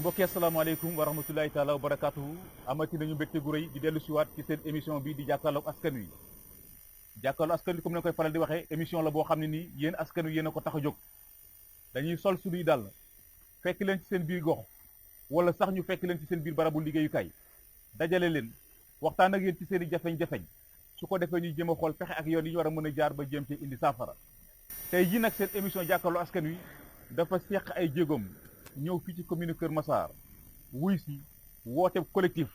mbokki asalaamaaleykum wa rahmatulahi taala wa barakaatuhu amati nañu mbégte gu rëy di dellu siwaat ci seen émission bi di jàkkaarloog askan wi jàkkaarloog askan wi comme nañu koy faral di waxee émission la boo xam ne nii yéen askan wi yéen a ko tax a jóg dañuy sol suñuy dàll fekk leen ci seen biir gox wala sax ñu fekk leen ci seen biir barabu liggéeyukaay dajale leen waxtaan ak yéen ci seen i jafeñ-jafeñ su ko defee ñuy jëm a xool pexe ak yoon yi ñu war a mën a jaar ba jéem ci indi saafara tey ji nag seen émission jàkkaarloog askan wi dafa seq ay jéegoom ñëw fii ci commune Kër Massar wuy si woote collectif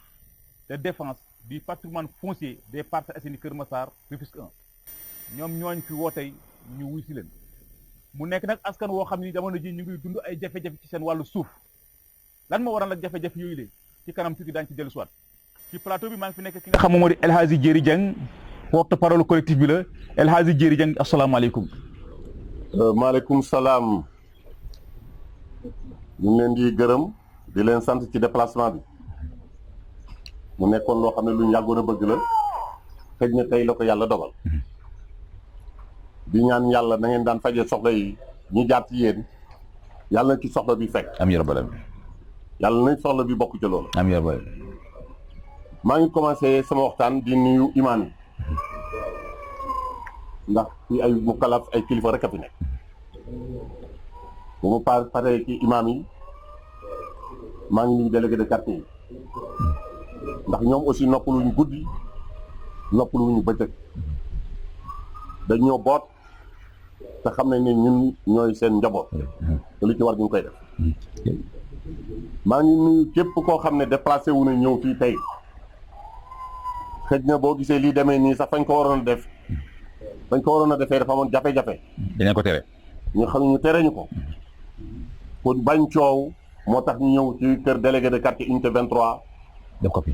de défense du patrimoine foncier des Parcelles Assainies Kër Massar Rufisque 1 ñoom ñooñ fi wootey ñu wuy si leen mu nekk nag askan woo xam ni jamono ji ñu ngi dund ay jafe-jafe ci seen wàllu suuf lan moo waral nag jafe-jafe yooyu le ci kanam tuuti daañu ci dellu siwaat ci plateau bi maa ngi fi nekk ki nga xam moo di El Hadji Diéry Dieng porte-parole collectif bi la El Hadji Diéry Dieng asalaamaaleykum. maaleykum salaam. ñu ngi leen di gërëm di leen sant ci déplacement bi mu nekkoon loo xam ne lu ñu yàggoon a bëgg la xëj na tey la ko yàlla dogal di ñaan yàlla na ngeen daan fajee soxla yi ñu jaar ci yéen yàlla na ci soxla bi fekk. amiin yaa rabbal aalamiin. yàlla nañ soxla bi bokk ci loolu. amiin yaa rabbal aalamiin. maa ngi commencé sama waxtaan di nuyu imaam yi ndax ci ay mukalaf ay kilifa rek a fi nekk. bu mu paree ci imaam yi maa ngi nuyu délégué de quartier yi ndax ñoom aussi noppaluñu guddi noppaluñu bëccëg dañoo boot te xam nañ ne ñun ñooy seen njaboot te lu ci war ñu ngi koy def. maa ngi nuyu képp koo xam ne déplacé wu na ñëw fii tey xëj na boo gisee lii demee nii sax fañ ko waroon a def fañ ko waroon a defee dafa amoon jafe-jafe. dañu ko tere. ñu xam ñu tere ñu ko. pour bañ coow moo tax ñu ñëw ci kër délégué de quartier unité 23. def ko fi.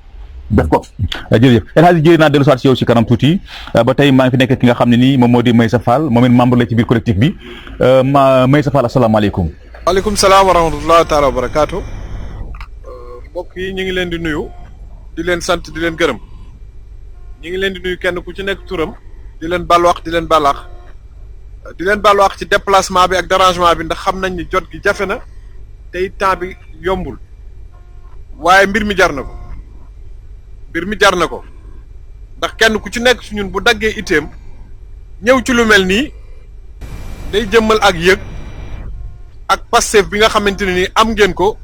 jërëjëf El Hadji Diéry naa dellu soit si yow si kanam tuuti ba tey maa ngi fi nekk ki nga xam ne nii moom moo di Meissa Fall moom it membre la ci biir collectif bi Meissa Fall asalaamaaleykum. waaleykum salaam wa rahmatulah taala wa barakaatu. mbokk yi ñu ngi leen di nuyu di leen sant di leen gërëm ñu ngi leen di nuyu kenn ku ci nekk turam di leen balwaax di leen balaax di leen baal wax ci déplacement bi ak dérangement bi ndax xam nañ ni jot gi jafe na tey temps bi yombul waaye mbir mi jar na ko ndax kenn ku ci nekk ci ñun bu daggee itteem ñëw ci lu mel nii day jëmmal ak yëg ak Pastef bi nga xamante ne nii am ngeen ko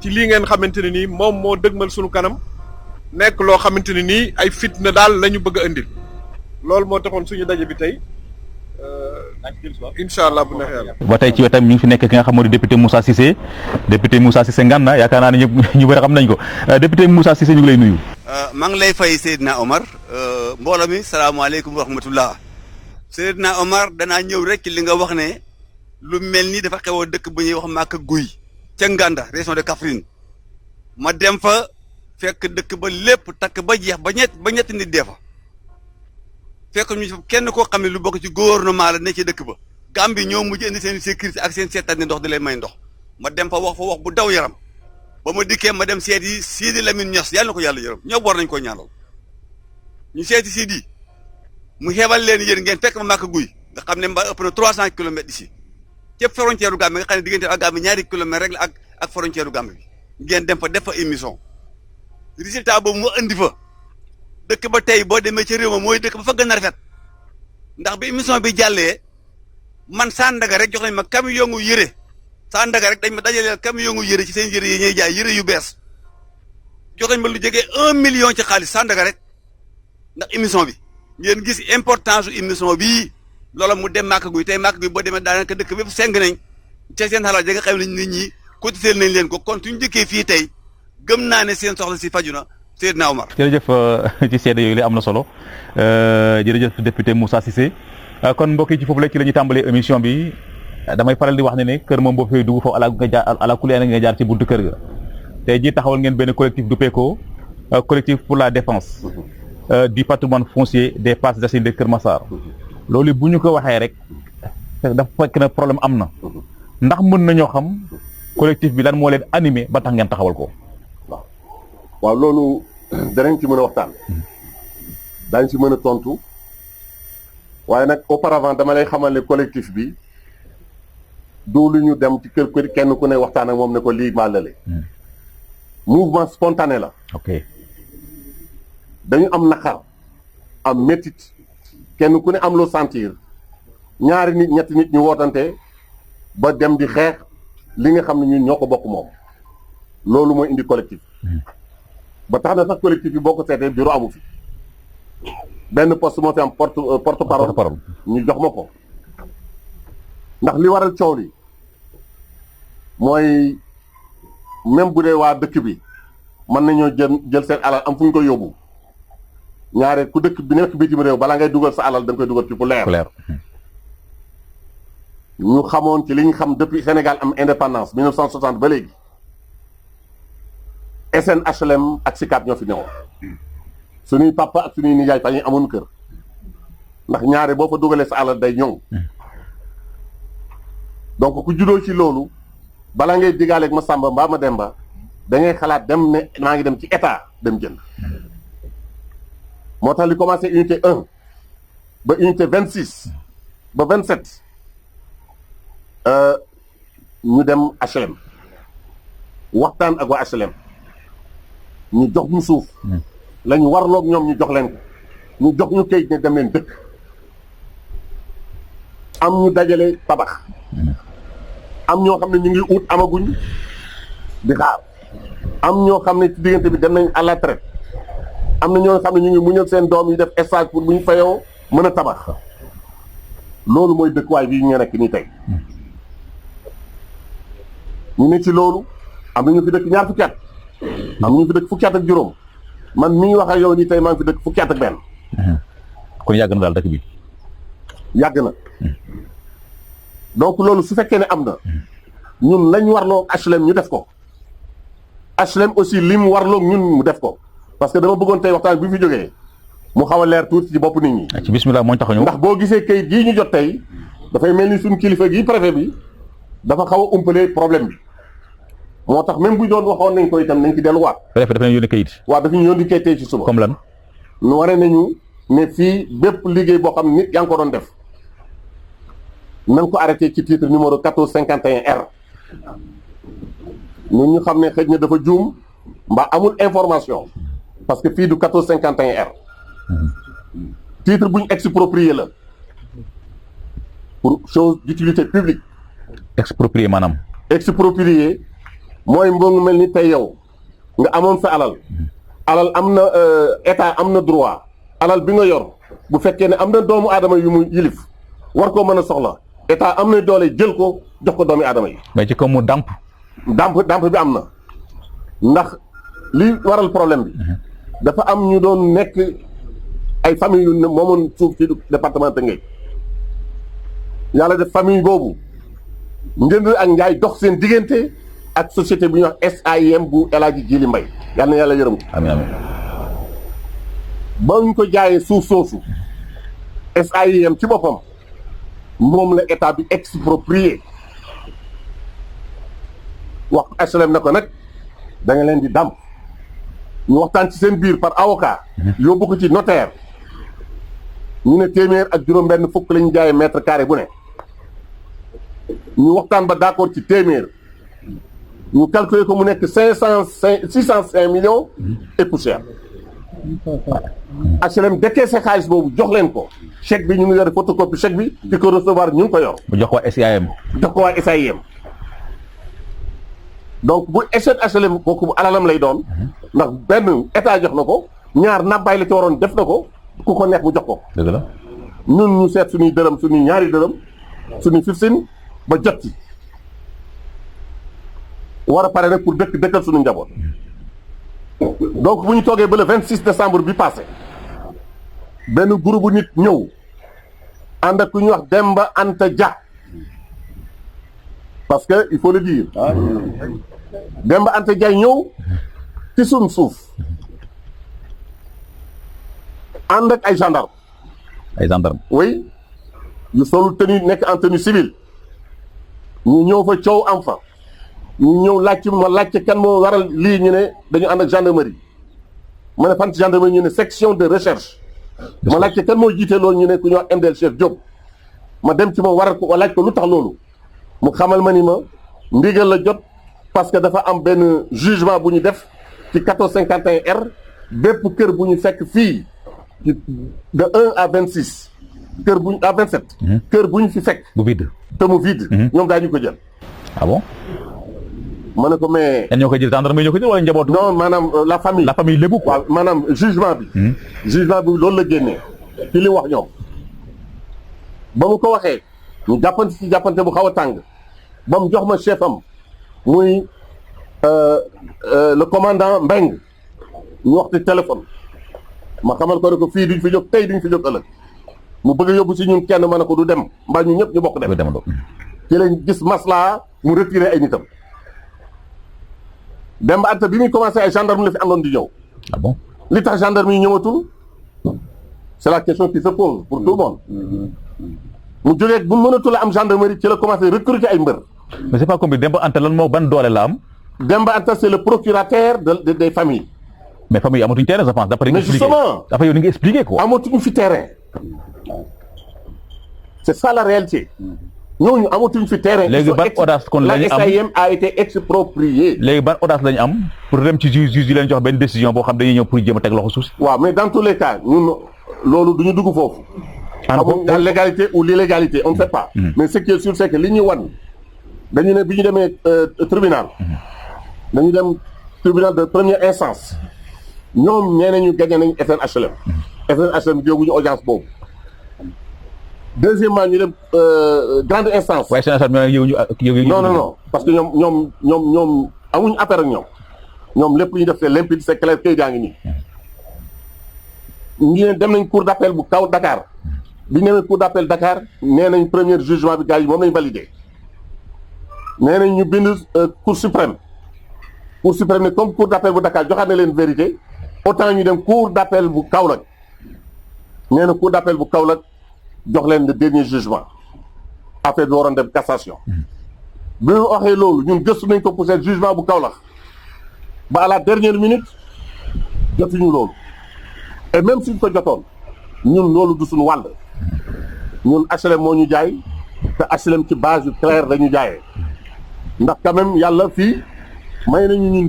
ci lii ngeen xamante ne nii moom moo dëgmal sunu kanam nekk loo xamante ne nii ay fitna daal la ñu bëgg a indil loolu moo taxoon suñu daje bi tey. incha allah bu neexee yàlla. ba tey ci wetam ñu ngi fi nekk ki nga xam moo di député Moussa Cissé Ngana yaakaar naa ne ñëpp ñu bëri xam nañ ko député Moussa Cissé ñu ngi lay nuyu. maa ngi lay fay Seydina Omar mbooloo mi salaamaaleykum wa rahmatullah Seydina Omar danaa ñëw rek ci li nga wax ne lu mel ni dafa xewoo dëkk bu ñuy wax Maka Guy ca Nganda région de Kaffrine ma dem fa fekk dëkk ba lépp takk ba jeex ba ñetti nit dee fa. fekk ñu kenn koo xam ne lu bokk ci gouvernement la ne ci dëkk ba Gambie ñoo mujj indi seen sécurité ak seen seetaan ni ndox di leen may ndox ma dem fa wax bu daw yaram ba ma dikkee ma dem seet yi Sidi Lamine Niass yàlla na ko yàlla yërëm ñoo war nañ ko ñaanal ñu seeti Sidi mu xeebal leen yéen ngeen fekk ma Maka Guy nga xam ne mbaa ëpp na 300 kilomètres ici ca frontière u Gambie nga xam ne diggante ak Gambie ñaari kilomètres rek la ak frontière u Gambie bi ngeen dem fa def fa émission résultat boobu mu andi fa. dëkk ba tey boo demee ci réew ma mooy dëkk ba fa gën a rafet ndax bi émission bi jàllee man Sandaga rek jox nañ ma camion gu yëre Sandaga rek dañ ma dajaleel camion gu yëre ci seen yëre yi ñuy jaay yëre yu bees jox nañ ma lu jege 1 million ci xaalis Sandaga rek ndax émission bi ngeen gis importance su émission bii loola mu dem Maka Guy tey Maka Guy boo demee daanaka dëkk bépp seng nañ ca seen xalaat ja nga xam ne nit ñi cotisé nañ leen ko kon suñu njëkkee fii tey gëm naa ne seen soxla si faju na Seydina Omar. jërëjëf ci seede yooyu la am na solo jërëjëf député Moussa Cissé kon mbokk yi ci foofu la ci la ñuy tàmbalee émission bi damay faral di wax ne kër moom boo fay dugg foofu ala kulli nga jaar ci buntu kër ga tey jii taxawal ngeen benn collectif du PECO collectif pour la défense du patrimoine foncier des Parcelles Assainies de Kër Massar loolu bu ñu ko waxee rek dafa fekk na problème am na ndax mën nañoo xam collectif bi lan moo leen animé ba tax ngeen taxawal ko. waaw loolu danañ ci mën a waxtaan daañ ci mën a tontu waaye nag auparavant dama lay xamal ne collectif bi du lu ñu dem ci kër kenn ku ne waxtaan ak moom ne ko lii màllale mouvement spontané la. ok dañu am naqar am métit kenn ku ne am loo sentir ñaari nit ñetti nit ñu wootante ba dem di xeex li nga xam ne ñun ñoo ko bokk moom loolu mooy indi collectif ba tax na sax collectif bi boo ko seetee bureau amu fi benn poste moo fi am porte parole ñu jox ma ko ndax li waral coow li mooy même bu dee waa dëkk bi mën nañoo jël seen alal am fu ñu koy yóbbu ñaare ku dëkk bi nekk bitim réew balaa ngay dugal sa alal da nga koy dugal ci fu leer ñu xamoon ci li ñu xam depuis Sénégal am indépendance 1960 ba léegi SNHLM ak SICAP ñoo fi newoon suñuy papa ak suñuy nijaay fa ñu amoon kër ndax ñaare boo fa dugalee sa alal day ñëw donc ku juddoo ci loolu bala ngay digaaleeg ma Samba mbaa ma Demba da ngay xalaat dem ne maa ngi dem ci état dem jënd moo tax li commencé unité 1 ba unité 26 ba 27 ñu dem HLM waxtaan ak waa HLM ñu jox ñu suuf la ñu warloog ñoom ñu jox leen ko ñu jox ñu kayit ne dem leen dëkk am ñu dajale tabax am ñoo xam ne ñu ngi ut amaguñ di xaar am ñoo xam ne ci diggante bi dem nañ à la traite am na ñoo xam ne ñu ngi muñal seen doom yi def stage pour bu ñu fayoo mën a tabax loolu mooy dëkkuwaay bii ñu nekk nii tey ñu ne ci loolu am na ñu fi dëkk ñaar fukki at am ñu fi dëkk fukki at ak juróom man mi ngi wax ak yow nii tey maa ngi fi dëkk fukki at ak benn. kon yàgg na daal dëkk bi. yàgg na donc loolu su fekkee ne am na ñun lañ warloo HLM ñu def ko HLM aussi li mu warloo ñun mu def ko parce que dama bëggoon tey waxtaan bi fi jógee mu xaw a leer tuuti ci bopp nit ñi. ci bismillah moo tax a ñëw. ndax boo gisee kayit gii ñu jot tey dafay mel ni suñu kilifa gii préfet bi dafa xaw a umpale problème bi moo tax même bu doon waxoon nañ ko itam nañ ci delluwaat. préfet dafa ñu yónni kayit. waaw dafa ñu yónni kayit tey ci suba. comme lan. nu waree nañu ne fii bépp liggéey boo xam nit yaa ngi ko doon def nañ ko arrêté ci titre numéro 1451R ñun ñu xam ne xëj na dafa juum mbaa amul information parce que fii du 1451R titre bu ñu exproprié la pour chose d'utilité publique. exproprié maanaam. exproprié mooy mboo mel ni tey yow nga amoon sa alal am na état am na droit alal bi nga yor bu fekkee ne am na doomu aadama yu mu yilif war koo mën a soxla état am na doole jël ko jox ko doomu aadama yi. mais ci kaw mu damp bi am na ndax li waral problème bi dafa am ñu doon nekk ay famille yu moomoon suuf ci département Tëngéej yàlla def famille boobu njënd ak njaay dox seen diggante ak société bu ñuy wax SAIM bu El Hadji Djili Mbaye yal na yàlla yërëm ko. amiin amiin. ba ñu ko jaayee suuf soosu SAIM ci boppam moom la état bi exproprié wax HLM na ko nag da nga leen di dàmp ñu waxtaan ci seen biir par avocat yóbbu ko ci notaire ñu ne téeméer ak juróom-benn fukk la ñu jaayee mètre carré bu ne ñu waxtaan ba d'accord ci téeméer ñu calculer ko mu nekk 605 millions et poussière. HLM décaissé xaalis boobu jox leen ko chèque bi ñu ngi yore photocopie chèque bi di ko recevoir ñu ngi ko yor. mu jox ko waa SAIM. jox ko waa SAIM donc bu échec HLM kooku bu alalam lay doon ndax benn état jox na ko ñaar nàmbaay la ci waroon def na ko ku ko neex mu jox ko. dëgg la. ñun ñu seet suñuy dërëm suñuy ñaari dërëm suñuy 15 ba jot ci war a pare nag pour dëkkal suñu njaboot. donc bu ñu toogee ba le 26 décembre bi passé benn groupe bu nit ñëw ànd ak ku ñuy wax Demba Anta Dia parce que il faut le dire Demba Anta Dia ñëw ci suñ suuf ànd ak ay gendarme. ay gendarme. oui yu solu tenue nekk en tenue civile ñu ñëw fa coow am fa. ñu ñëw laajte kan moo waral lii ñu ne dañu ànd ak gendarmerie ma ne fan ci gendarmerie ñu ne section de recherche ma laajte kan moo jiite loolu ñu ne ku ñu wax MDL chef Diop ma dem ci moom waral ko laaj ko lu tax loolu mu xamal ma ni ma ndigal la jot parce que dafa am benn jugement bu ñu def ci 1451 R bépp kër bu ñu fekk fii de 1 à 26 kër bu ñu à 27. kër bu ñu fi fekk. bu vide. te mu vide. ñoom daañu ko jël. ah bon. ma ne ko mais. ñoo koy jël gendarmerie ñoo koy jël wala njabootu. non maanaam la famille. la famille lébu quoi. waaw maanaam jugement bi. jugement bi loolu la génnee ci li wax ñoom. ba mu ko waxee ñu jàppante ci jàppante bu xaw a tàng ba mu jox ma chef am muy le commandant Mbeng ñu wax ci téléphone ma xamal ko ne ko fii duñ fi jóg tey duñ fi jóg ëllëg mu bëgg a yóbbu si ñun kenn ma ne ko du dem mbaa ñu ñëpp ñu bokk dem. ci lañ gis maslaa mu retiré ay nitam. Demba Anta bi muy commencé ay gendarme la fi àndoon di ñëw. ah bon li tax gendarme yi ñëwatul c'est la question qui se pose pour tout le monde. mu jógee bu mënatul a am gendarmerie ci la commencé recruter ay mbër. mais c'est pas compris Demba Anta lan moo ban doole la am. Demba Anta c'est le procurateur des familles. mais famille yi amatuñ terrain je pense d'après. mais justement dafa yow ni nga expliqué quoi. amatuñu fi terrain. c'est ça la réalité. ñooñu amatuñ fi terrain. léegi ban audace kon la ñu am la SAEM a été expropriée. léegi ban audace la ñu am pour dem ci juge yi leen jox benn décision boo xam dañuy ñëw pour jéem a teg loxo suuf si. waaw mais dans tous les cas ñun loolu du ñu dugg foofu. xamul dans légalité ou l'illégalité on ne sait pas. mais ce qui est sûr c'est que li ñuy wan dañu ne bi ñu demee tribunal. dañu dem tribunal de première instance. ñoom ñee nañu gagné nañu SNHLM. SNHLM jóguñu audience boobu. deuxièmement ñu dem grande instance. waaye SNHLM yëguñu. non parce que ñoom amuñu affaire ak ñoom. ñoom lépp lu ñu def c'est limpide c'est clair kay gaa ngi nii. ñu ne dem nañ cour d'appel bu kaw Dakar. bi ñu demee cour d'appel Dakar nee nañ premier jugement bi gars yi moom lañ validé. nee nañ ñu bind cour suprême. cour suprême ne comme cour d'appel bu Dakar joxaat na leen vérité autant ñu dem cour d'appel bu Kaolack. nee na cour d'appel bu Kaolack jox leen le dernier jugement. affaire bi waroon dem cassation. bi ñu waxee loolu ñun gëstu nañ ko pour seen jugement bu Kaolack. ba à la dernière minute jotuñu loolu. et même suñ ko jotoon ñun loolu du suñu wàll. ñun HLM moo ñu jaay te HLM ci base yu claire dañu jaayee ndax quand même yàlla fii may nañu ñun.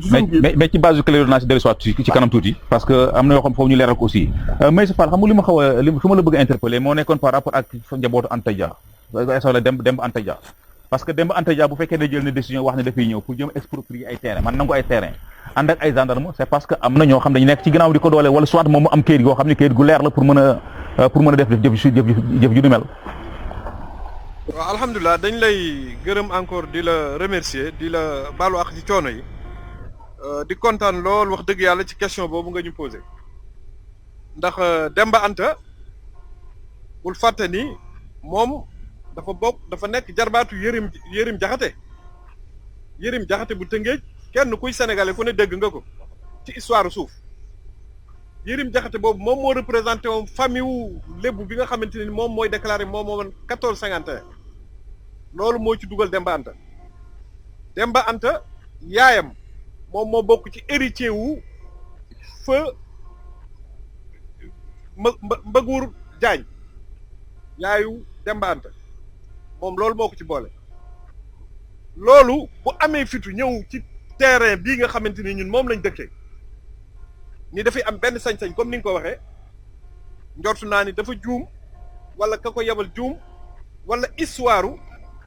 mais ci base yu claire naa si dellusiwaat ci kanam tuuti parce que am na yoo xam foofu ñu leeral ko aussi mais Fall xam nga li ma xaw a fi ma la bëgg a interpeller moo nekkoon par rapport ak njabootu Anta Dia soxla Demba Anta Dia parce que Demba Anta Dia bu fekkee ne jël na décision wax ne dafay ñëw pour jëm exproprier ay terrain man nangu ay terrain ànd ak ay gendarme c'est parce que am na ñoo xam dañu nekk ci ginnaaw di ko doole wala soit moom mu am kayit goo xam ne kayit gu leer la pour mën a def jëf ju ni mel. waaw alhamdulilah dañ lay gërëm encore di la remercier di la baalu ak ci coono yi di kontaan lool wax dëgg yàlla ci question boobu nga ñu posé ndax Demba Anta bul fàtte ni moom dafa nekk jarbaatu Yérim Jaxate bu Tëngéej kenn kuy sénégalais ku ne dégg nga ko ci histoire suuf Yérim Jaxate boobu moom moo représenté woon famille wu lébu bi nga xamante ni moom mooy déclaré moom moo woon 1451 loolu moo ci dugal Demba Anta yaayam moom moo bokk ci héritier wu fa Mbagour Diagne yaayu Demba Anta moom loolu moo ko ci boole loolu bu amee fitu ñëw ci terrain bii nga xamante ni ñun moom lañ dëkkee ni dafay am benn sañ-sañ comme ni nga ko waxee njortu naa ni dafa juum wala ka ko yebal juum wala histoire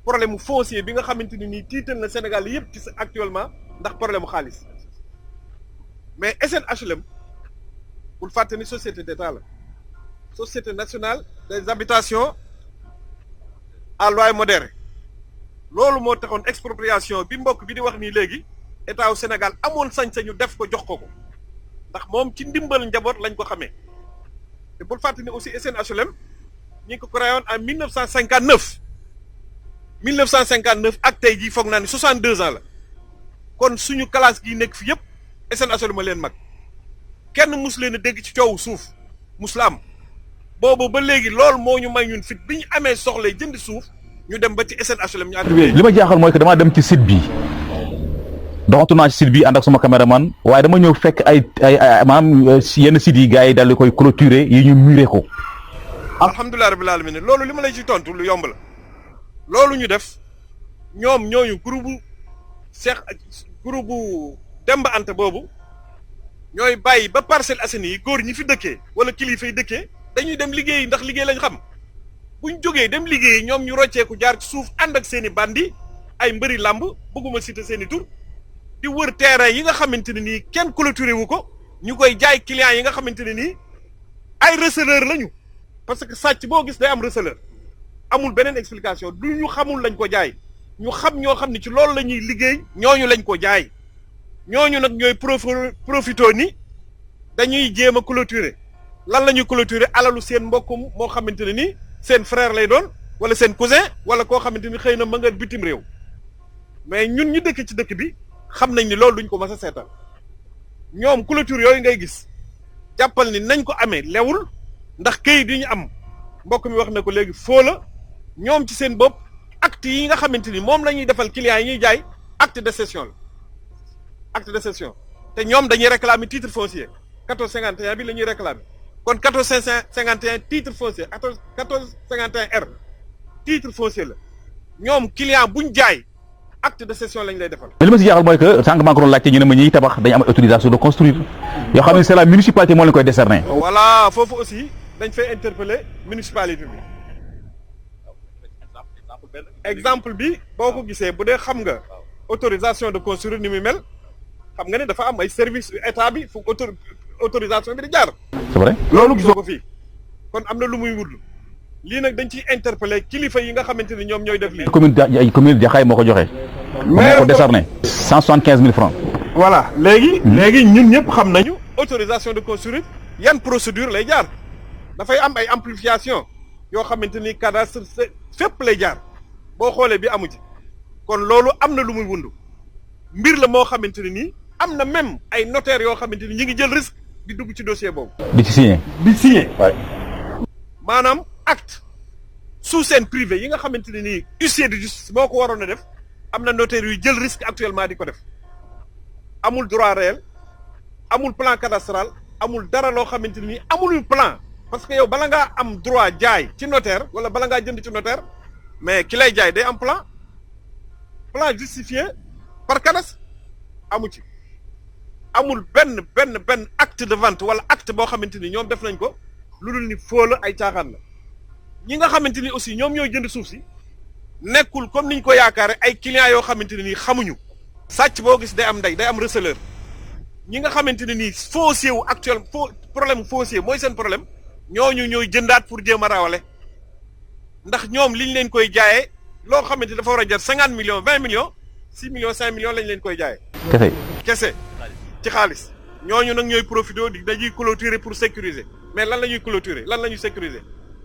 problème mu foncier bi nga xamante ni nii tiital na Sénégal yëpp ci actuellement ndax problème mu xaalis mais SNHLM bul fàtte ni société d'État la société nationale des habitations à loyer modéré loolu moo taxoon expropriation bi mbokk bi di wax nii léegi état wu Sénégal amoon sañ-sañu def ko jox ko ndax moom ci ndimbal njaboot lañ ko xamee te bul fàtte ni aussi SNHLM ñi ngi ko créé woon en 1959 ak tey jii foog naa ni 62 ans la kon suñu classe gi nekk fi yëpp SNHLM leen mag kenn mus leen a dégg ci coowu suuf mus la am boobu ba léegi loolu moo ñu may ñun fit bi ñu amee soxla jënd suuf ñu dem ba ci SNHLM ñu ànd. li ma jaaxal mooy que damaa dem ci site bi doxatu naa ci site bi ànd ak suma caméraman waaye dama ñëw fekk ay maanaam yenn sites yi gars yi daal di koy clôturer yi ñu muré ko. alhamdulilah rabbil alamin loolu li ma lay ci tontu lu yomb la loolu ñu def ñoom ñooñu groupe Cheikh groupe bu Demba Anta boobu ñooy bàyyi ba Parcelles Assainies yi góor ñi fi dëkkee wala kilifa yi dëkkee dañuy dem liggéey ndax liggéey lañ xam buñ jógee dem liggéey ñoom ñu rocceeku jaar ci suuf ànd ak seen i bandi ay mbëri làmb bëgguma citer seen i tur di wër terrain yi nga xamante ne nii kenn clôturé wu ko ñu koy jaay clients yi nga xamante ne nii ay receleur lañu parce que sàcc boo gis day am receleur amul beneen explication du ñu xamul lañ ko jaay ñu xam ñoo xam ne ci loolu la ñuy liggéey ñooñu lañ ko jaay ñooñu nag ñooy profito ni dañuy jéem a clôturer lan la ñuy clôturer alalu seen mbokkum moo xamante ne nii seen frère lay doon wala seen cousin wala koo xamante ni xëy na ma nga bitim réew mais ñun ñu dëkk ci dëkk bi xam nañ ni loolu duñ ko mas a seetal ñoom clôture yooyu ngay gis jàppal ni nañ ko amee lewul ndax këyit yi ñu am mbokk mi wax na ko léegi foo la ñoom ci seen bopp acte yi nga xamante ni moom la ñuy defal clients yi ñuy jaay acte de cession la acte de cession te ñoom dañuy réclamer titre foncier 1451 bi la ñuy réclamer kon 1451 titre foncier 1451 R titre foncier la ñoom client buñ jaay acte de cession lañ lay defal. mais li ma si jaaxal mooy que sànq maa ngi doon laajte ñu ne ma ñiy tabax dañu am autorisation de construire yoo xam ne c'est la municipalité moo leen koy décerner. voilà foofu aussi dañ fay interpeller municipalité bi exemple bi boo ko gisee bu dee xam nga autorisation de construire ni muy mel xam nga ne dafa am ay service état bi fu autorisation bi di jaar. c'est vrai loolu gisoo ko fii kon am na lu muy wut lii nag dañ ciy interpeller kilifa yi nga xamante ni ñoom ñooy def lii. commune Jaxaay moo ko joxe. moo ko décerné 175 000 francs. voilà léegi ñun ñëpp xam nañu autorisation de construire yan procédure lay jaar dafay am ay amplification yoo xamante ni cadastre fépp lay jaar boo xoolee bi amu ci kon loolu am na lu muy wundu mbir la moo xamante ne nii am na même ay notaires yoo xamante ni ñi ngi jël risque di dugg ci dossier boobu. di ci signé. waay maanaam acte sous scène privé yi nga xamante ne nii huissier de justice moo ko waroon a def am na notaires yuy jël risque actuellement di ko def amul droit réel amul plan cadastral amul dara loo xamante ne nii amul plan parce que yow bala ngaa am droit jaay ci notaire wala bala ngaa jënd ci notaire mais ki lay jaay day am plan justifié par cadastre amu ci amul benn acte de vente wala acte boo xamante ni ñoom def nañ ko lu dul ni foo la ay caaxaan la ñi nga xamante ni aussi ñoom ñooy jënd suuf si nekkul comme niñ ko yaakaare ay clients yoo xamante ne nii xamuñu sàcc boo gis day am ndey day am receleur ñi nga xamante ne nii foncier wu actuel problème foncier mooy seen problème ñooñu ñooy jëndaat pour jéem a raawale ndax ñoom liñ leen koy jaayee loo xamante dafa war a jar 50 millions 20 millions 6 millions 5 millions lañ leen koy jaayee. kese ci xaalis ñooñu nag ñooy profité di dañuy clôturer pour sécuriser mais lan la ñuy clôturer lan la ñuy sécuriser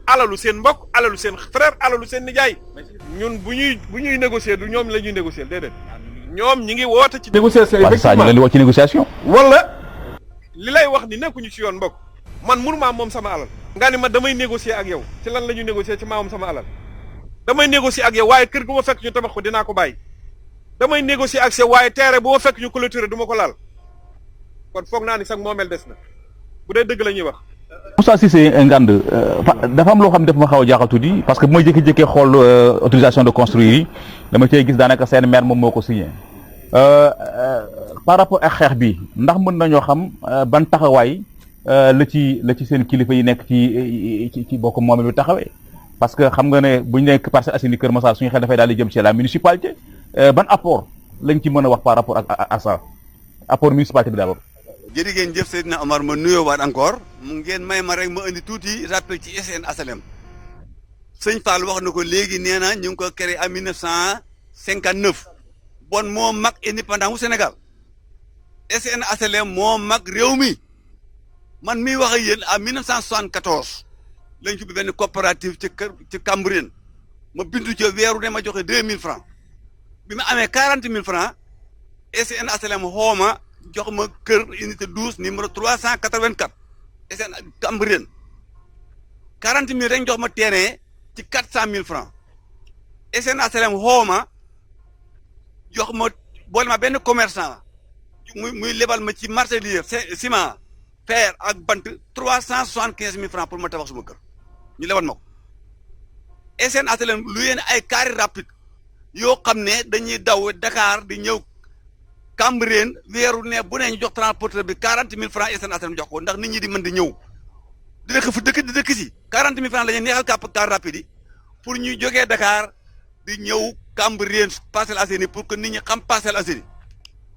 alalu seen mbokk alalu seen frère alalu seen nijaay ñun bu ñuy négocier du ñoom la ñuy négocier déedéet ñoom ñi ngi woote ci. négociation effectivement waaw li wax ci négociation. wala li lay wax ni nekkuñu ci yoon mbokk man mënumaa moom sama alal. nga ni ma damay négocier ak yow ci lan la ñuy négocier ci maamam sama alal damay négocier ak yow waaye kër gu ma fekk ñu tabax ko dinaa ko bàyyi damay négocier ak yow waaye terrain bu ma fekk ñu clôturer du ma ko laal kon foog naa ni sax moomeel des na bu dee dëgg la ñuy wax. Moussa Cissé Ngande dafa am loo xam ne dafa ma xaw a jaaxal tuuti parce que bu may jékki-jékkee xool autorisation de construire yi dama cay gis daanaka seen maire moom moo ko signé par rapport ak xeex bi ndax mën nañoo xam ban taxawaay la ci seen kilifa yi nekk ci bokk moom lu taxawee parce que xam nga ne buñ nekk Parcelles Assainies Kër Massar suñu xel dafay daal di jëm ci la municipalité ban apport lañ ci mën a wax par rapport ak ça apport municipalité bi d'abord. jërë ngeen jëf Seydina Omar ma nuyoowaat encore mu ngeen may ma rek ma indi tuuti rappel ci SN HLM sëñ Fall wax na ko léegi nee na ñu ngi ko créé en 1959 bon moo mag indépendant wu Sénégal SN HLM moo mag réew mi man miy wax ak yéen en 1974 lañ ci benn coopérative ci Cambérène ma bindu ca weeru ne ma joxe 2000 francs bi ma amee 40 000 francs SN HLM xooma jox ma kër unité 12 numéro 384 SN Cambérène 40 000 rek jox ma terrain ci 400 000 francs SN HLM xooma jox ma boole ma benn commerçant muy lebal ma ci marché lier ciment fer ak bant 375 000 francs pour ma tabax suma kër ñu lebal ma ko SN HLM lu yéen ay carré rapide yoo xam ne dañuy daw Dakar di ñëw Cambérène weeru ne bu ne ñu jox transporteur bi 40 000 francs SN HLM jox ko ndax nit ñi di mën di ñëw di dëkk fu di dëkk si 40 000 francs la ñuy neexal car rapide yi pour ñu jógee Dakar di ñëw Cambérène Parcelles Assainies pour que nit ñi xam Parcelles Assainies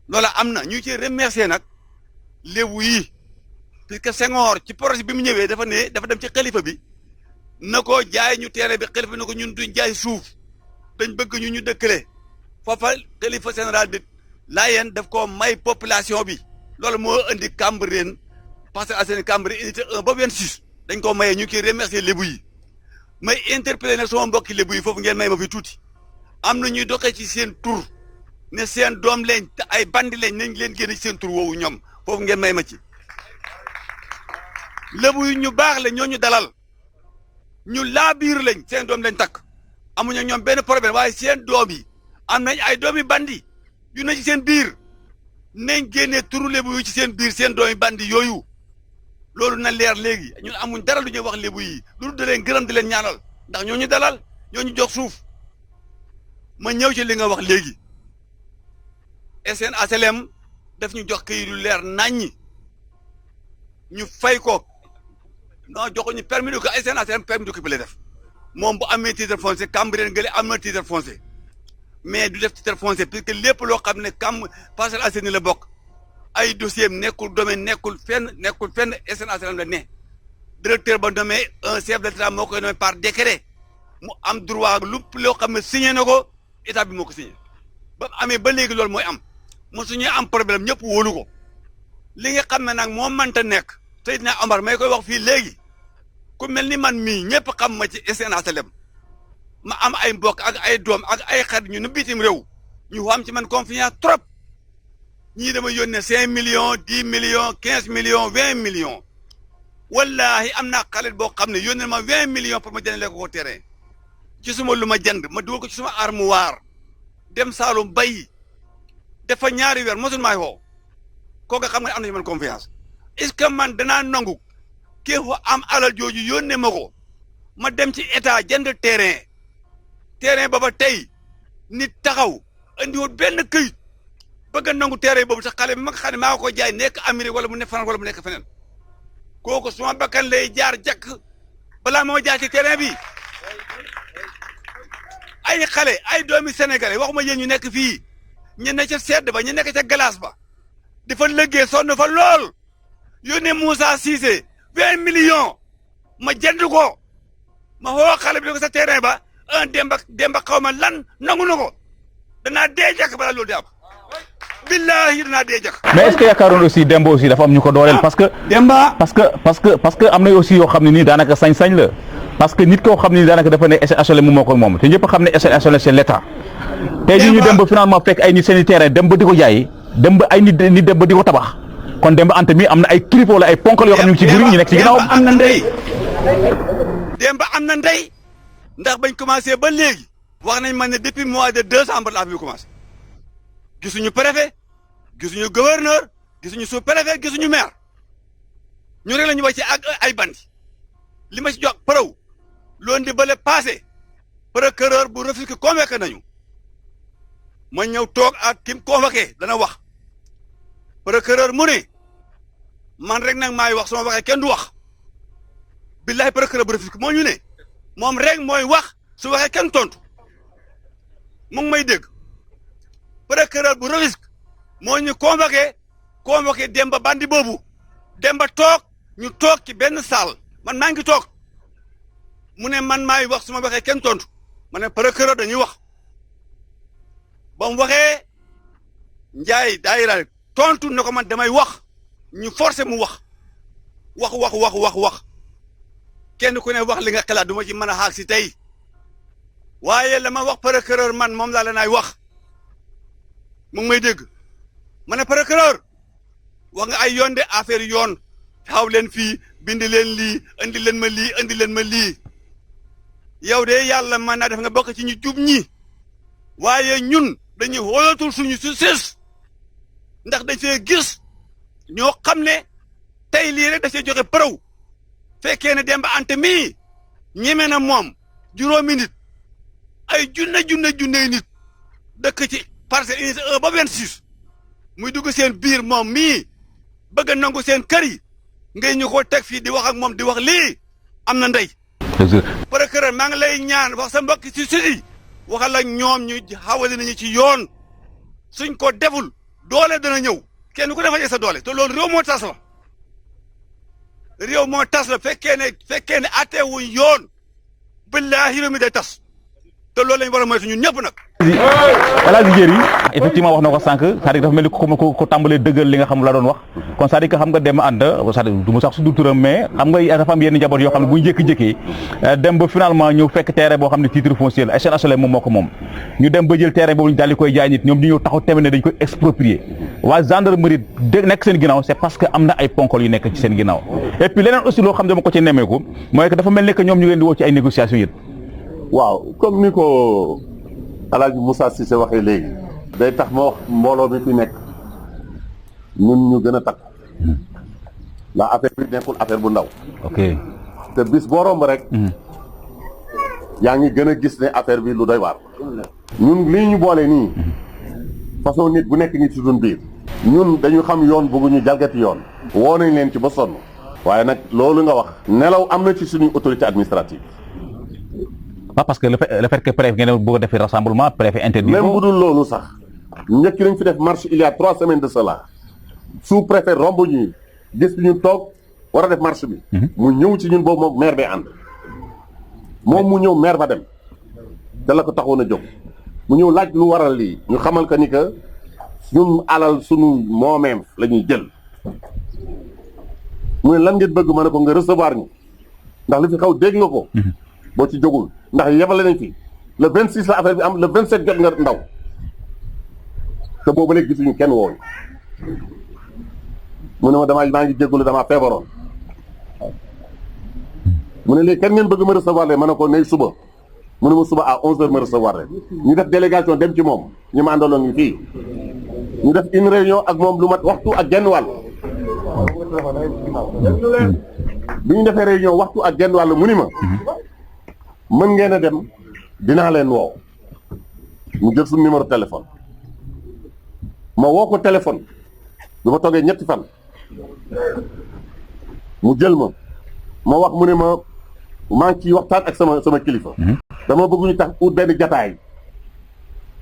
loola am na ñu ci remercier nag lébu yi puisque Senghor ci projet bi mu ñëwee dafa dem ci xalifa bi na ko jaay ñu terrain bi xalifa bi na ko ñun duñ jaay suuf dañ bëgg ñu dëkkale foofa xalifa général bi Layène daf ko may population bi loolu moo indi Cambérène Parcelles Assainies Cambérène unité 1 ba 26 dañ ko mayee ñu ciy remercier lébu yi may interpeller nag sama mbokki lébu yi foofu ngeen may ma fi tuuti am na ñuy doxee ci seen tur ne seen doom lañ te ay bandi lañ nañ leen génne ci seen tur woowu ñoom foofu ngeen may ma ci lébu yi ñu baax la ñoo ñu dalal ñu laa biir lañ seen doom lañ takk amuñu ñoom benn problème waaye seen doom yi am nañ ay doomi bandi yu ne ci seen biir nañ génnee turu lébu yi ci seen biir seen doomi bandi yooyu loolu na leer léegi ñun amuñ dara lu ñuy wax lébu yi loolu da leen gërëm di leen ñaanal ndax ñoo ñu dalal ñoo ñu jox suuf ma ñëw ci li nga wax léegi SN HLM daf ñu jox këyit lu leer naññi ñu fay ko non joxuñu permis de ko SN HLM permis d'occuper la def moom bu amee titre foncier Cambérène gële am na titre foncier mais du def titre foncier puisque lépp loo xam ne Parcelles Assainies la bokk ay dossier nekkul domaine nekkul fenn SN HLM la ne directeur ba nommé un chef de l'État moo koy nommé par décret mu am droit lépp loo xam ne signé na ko état bi moo ko signé ba amee ba léegi loolu mooy am mosuñu am problème ñëpp wóolu ko li nga xam ne nag moo mënta nekk Seydina Omar may koy wax fii léegi ku mel ni man mii ñëpp xam ma ci SN HLM ma am ay mbokk ak ay doom ak ay xarit ñu ne bitim réew ñu am ci man confiance trop ñii dama yónnee 5 millions 10 millions 15 millions 20 millions wallahi am naa xarit boo xam ne yónnee ma 20 millions pour ma jëndee ko terrain ci suma lu ma jënd ma dugal ko ci suma armoire dem Saalum bay dafa ñaari weer mosul maay woo kooku xam nga am na ci man confiance est-ce que man danaa nangu kii am alal jooju yónnee ma ko ma dem ci état jënd terrain ba ba tey nit taxaw andiwut benn këyit bëgg a nangu terrain boobu sax xale bi ma nga xam ne maa ko jaay nekk Amérique wala mu nekk France wala mu nekk feneen kooku suma bakkan lay jaar jakk balaa moo jaay ci terrain bi ay xale ay doomi sénégalais waxuma yéen ñu nekk fii ñu ne ca sedd ba ñu nekk ca glace ba dafa lëggee sonn fa lool yónnee Moussa Cissé 20 millions ma jënd ko ma woo xale bi ne ko sa terrain ba un demba xaw ma lan nangu na ko danaa dee jakk balaa loolu di am billahi danaa dee jakk. mais est-ce que yaakaaroon aussi Demba aussi dafa am ñu ko dooleel parce que. Demba parce que am na aussi yoo xam ne nii daanaka sañ-sañ la parce que nit koo xam ne nii daanaka dafa ne SN HLM moo ko moom te ñëpp xam ne SN HLM c'est l'état. tey jii ñu dem ba finalement fekk ay nit seen i terrain dem ba di ko jaay dem ba ay nit dem ba di ko tabax kon Demba Anta mi am na ay kilifa wala ay ponkal yoo xam ne ñu ngi ci biir ñu nekk ci ginnaaw. am na ndey Demba am na ndey ndax bañ commencé ba léegi wax nañ ma ne depuis mois de décembre la fi commencé gisuñu préfet gisuñu gouverneur gisuñu sous-préfet gisuñu maire ñu rek la ñu wax ci ak ay bandi li ma ci jox preuve loolu di bële passé procureur bu Rufisque convoqué nañu ma ñëw toog ak kim convoqué dana wax procureur mu ne man rek nag maay wax sama waxee kenn du wax billahi procureur bu Rufisque moo ñu ne moom rek mooy wax su waxee kenn tontu mu ngi may dégg procureur bu Rufisque moo ñu convoqué Demba bandi boobu Demba toog ñu toog ci benn salle man maa ngi toog mu ne man maay wax su ma waxee kenn tontu ma ne procureur dañuy wax ba mu waxee Njaay daayira tontu ne ko man damay wax ñu forcé mu wax kenn ku ne wax li nga xalaat du ma ci mën a xaag si tey waaye la ma wax procureur man moom laa leen ay wax mu ngi may dégg ma ne procureur wax nga ay yoon de affaire yoon xaw leen fii bindi leen lii andi leen ma lii yow de yàlla mën naa def nga bokk ci ñu jub ñi waaye ñun dañuy xoolatul suñu succès ndax dañ fee gis ñoo xam ne tey lii rek da cee joxe preuve fekkee ne Demba Anta mii ñeme na moom juróomi nit ay junne nit dëkk ci Parcelles Unité 1 ba 26 muy dugg seen biir moom mii bëgg a nangu seen kër yi ngay ñu ko teg fii di wax ak moom di wax lii am na ndey. procureur maa ngi lay ñaan wax sa mbokk ci suñu waxal ak ñoom ñu xawale nañu ci yoon suñ ko deful doole dana ñëw kenn ku defa sa doole te loolu réew moo tas la réew moo tas la fekkee ne atteewuñ yoon billaahi réew mi day tas te loolu lañ war a moytu ñun ñëpp nag. El Hadji Diéry effectivement wax na ko sànq c'est-à-dire dafa mel ni ko tàmbalee dëggal li nga xam la doon wax kon c'est-à-dire que xam nga dem ànd c'est-à-dire du mu sax su du turam mais xam nga dafa am yenn njaboot yoo xam ne bu ñu jékki-jékkee dem ba finalement ñëw fekk terrain boo xam ne titre foncier la SNHLM moom moo ko moom ñu dem ba jël terrain boobu ñu daal di koy jaay nit ñoom ñu ñëw taxaw tamit ne dañ koy exproprier waa gendarmerie nekk seen ginnaaw c'est parce que am na ay ponkol yu nekk ci seen ginnaaw et puis leneen aussi loo xam ne dama ko ci nemmeeku mooy que dafa mel ni que ñoom ñu leen di woo ci ay négociations yit waaw comme ni ko Alaaji Moussa Cissé waxee léegi day tax ma wax mbooloo mi fi nekk ñun ñu gën a takk ndax affaire bi nekkul affaire bu ndaw. ok te bis boo romb rek. yaa ngi gën a gis ne affaire bi lu doy waar. ñun lii ñu boole nii façon nit bu nekk ngi ci suñu biir. ñun dañu xam yoon bëgguñu jalgati yoon. woo nañ leen ci ba sonn. waaye nag loolu nga wax. nelaw am na ci suñuy autorité administrative. pas parce que le fait que préfet ngeen bëgg a def rassemblement préfet interdit. même bu dul loolu sax njëkk nañ fi def marche il y a 3 semaines de cela sous-préfet romb ñu gis ñu toog war a def marche bi. mu ñëw ci ñun boobu moom maire bay ànd. moom mu ñëw maire ba dem te la ko taxoon a jóg mu ñëw laaj lu waral lii ñu xamal que ni que ñun alal sunu moomeem la ñuy jël. mu ne lan ngeen bëgg ma ne ko nga recevoir ñu ndax li fi xaw dégg nga ko. boo ci jógul ndax yebale nañ fi le 26 la affaire bi am le 27 jot nga ndaw te boobu léegi gisuñu kenn wooñu mu ne ma maa ngi jégalu damaa feebaroon mu ne léegi kenn ngeen bëgg ma recevoir leen ma ne ko ne suba mu ne ma suba à 11h ma recevoir leen ñu def délégation dem ci moom ñu ma àndaloon ñu fii ñu def une réunion ak moom lu mat waxtu ak genn wàll bi ñu defee réunion waxtu ak genn wàll mu ni ma mën ngeen a dem dinaa leen woo mu jël suñu numéro téléphone ma woo ko téléphone bi ma toogee ñetti fan mu jël ma wax mu ne ma maa ngi ciy waxtaan ak sama kilifa. dama bëgg ñu tax ut benn jataay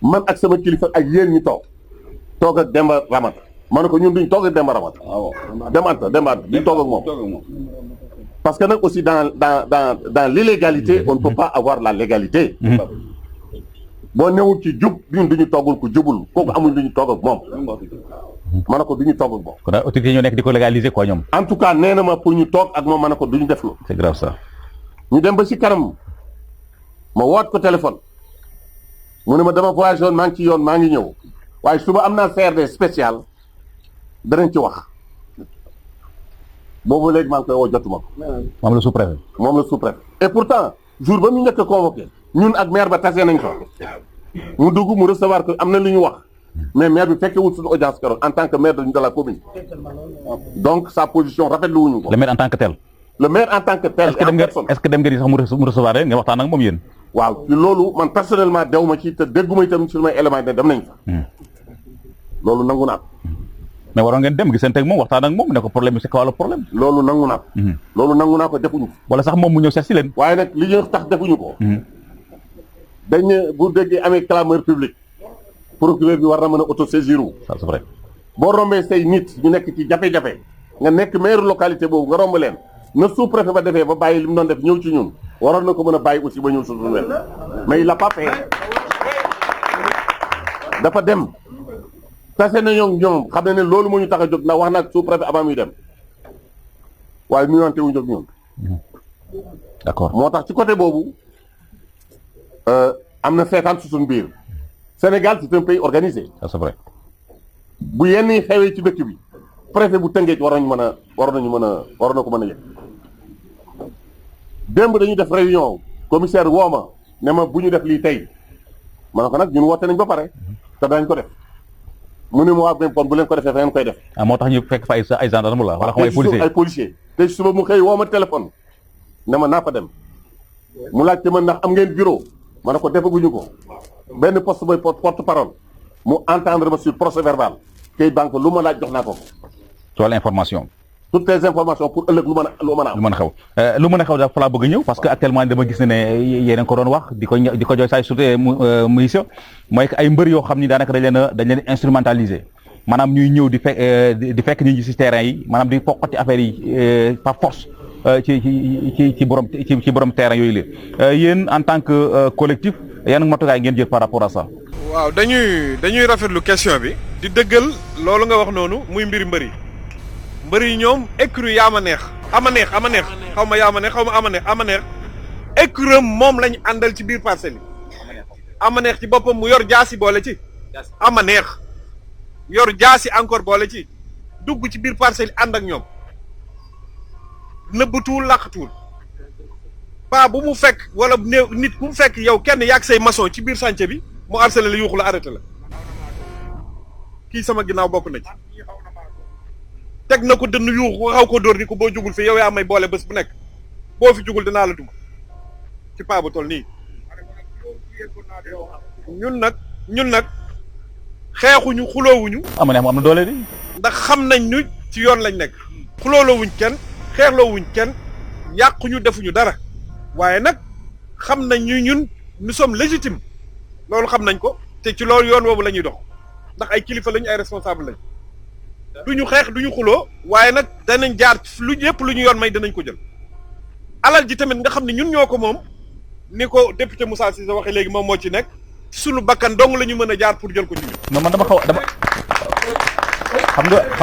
man ak sama kilifa ak yéen ñu toog ak Demba Ramata ma ne ko ñun duñ toog ak Demba Ramata. Demba duñ toog ak moom. parce que nag aussi dans l'illégalité on ne peut pas avoir la légalité. boo newul ci jub ñun duñu toggul ku jubul kooku amuñ lu ñu togg ak moom. ma ne ko duñu togg ak moom. kon daal autorité ñoo nekk di ko légaliser quoi ñoom. en tout cas nee na ma pour ñu toog ak moom ma ne ko duñu def lu. c'est grave ça. ñu dem ba ci kanam ma woot ko téléphone mu ne ma dama voyagé woon maa ngi ci yoon maa ngi ñëw waaye suba am naa CRD spécial danañ ci wax. boobu léegi maa ngi koy woo jotuma ko. moom la sous-préfet. moom la sous-préfet. et pourtant jour ba mu njëkk a convoqué ñun ak maire ba tase nañ fa mu dugg mu recevoir que am na lu ñu wax mais maire bi fekkewul suñu audience keroog en tant que maire de la commune. donc sa position rafetlu wuñu ko. le maire en tant que tel. le maire en tant que tel. est-ce que dem ngeen sax mu recevoir leen nga waxtaan ak moom yéen. waaw ci loolu man personnellement dew ma ci te dégguma itam sur mes éléments ne dem nañ fa. loolu nangu naa ko. mais waroon ngeen dem gisante ak moom waxtaan ak moom ne ko problème bi c'est quoi le problème. loolu nangu naa ko. loolu nangu naa ko defuñu ko. wala sax moom mu ñëw seet si leen. waaye nag li ñu tax defuñu ko. dañ ne bu déggee amee clameur publique procureur bi war na mën a autosaisir wu. ça c'est vrai. boo rombee say nit ñu nekk ci jafe-jafe nga nekk maire localité boobu nga romb leen na sous-préfet ba defee ba bàyyi li mu doon def ñëw ci ñun waroon na ko mën a bàyyi aussi ba ñëw suñu wet mais il l'a pas fait dafa dem. tase nañoo ñoom xam ne ne loolu moo ñu tax a jóg ndax wax na ak sous-préfet avant muy dem waaye nuyuwante wuñu jóg ñun. d'accord moo tax ci côté boobu am na seetaan su suñu biir. Sénégal c'est un pays organisé. ça c'est vrai. bu yenn yi xewee ci dëkk bi préfet bu Tëngéej waroon na ko mën a yëg. démb dañu def réunion commissaire wooma ne ma bu ñu def lii tey ma ne ko nag ñun woote nañ ba pare te dañ ko def. mu ne ma waa même kon bu leen ko defee fa ngeen koy def. ah moo tax ñu fekk fa ay gendarme la wala xam ay policier te suba mu xëy woo ma téléphone ne ma naa fa dem mu laajte man ndax am ngeen bureau ma ne ko defaguñu ko benn poste boy porte parole mu entendre ma sur procès verbal kay banque lu ma laaj jox naa ko. ci wàllu information. toutes les informations pour ëllëg lu mën a am. lu mën a xew lu mën a xew dafa laa bëgg a ñëw parce que actuellement dama gis ne yéen a ko doon wax di ko jooy saay surtout muy sa mooy que ay mbër yoo xam ni daanaka dañ leen instrumentaliser maanaam ñuy ñëw di fekk nit ñi ci terrain yi maanaam di foqati affaire yi par force ci borom terrain yooyu la yéen en tant que collectif yan matukaay ngeen jël par rapport à ça. waaw dañuy rafetlu question bi. di dëggal loolu nga wax noonu muy mbër yi ñoom écurie yaa ma neex ama neex xaw ma yaa ma neex xaw ma ama neex écurie moom lañ àndal ci biir parcelle yi ama neex ci boppam mu yor jaasi boole ci ama neex yor jaasi encore boole ci dugg ci biir parcelle yi ànd ak ñoom nëbbatuwul làqatuwul pas bu mu fekk wala nit ku mu fekk yow kenn yaag say maçon ci biir chantier bi mu harcelé la yuuxu la arrêté la kii sama ginnaaw bokk na ci teg na ko dënn yuuxu xaw ko dóor ni ko boo jugul fi yow yaa may boole bés bu nekk boo fi jugul dinaa la dugg ci paa bu toll nii ñun nag xeexuñu xuloowuñu am na doole di ndax xam nañ ñu ci yoon lañ nekk xulooloowuñ kenn xeexloowuñ kenn yàquñu defuñu dara waaye nag xam nañ ñu ñun nous sommes légitimes loolu xam nañ ko te ci loolu yoon woowu la ñuy dox ndax ay kilifa lañu ay responsable lañ duñu xeex duñu xuloo waaye nag danañ jaar lu yëpp lu ñu yoon may danañ ko jël alal ji tamit nga xam ne ñun ñoo ko moom ni ko député Moussa Cissé waxee léegi moom moo ci nekk suñu bakkan dong la ñu mën a jaar pour jël ko ci ñun. non man dama xam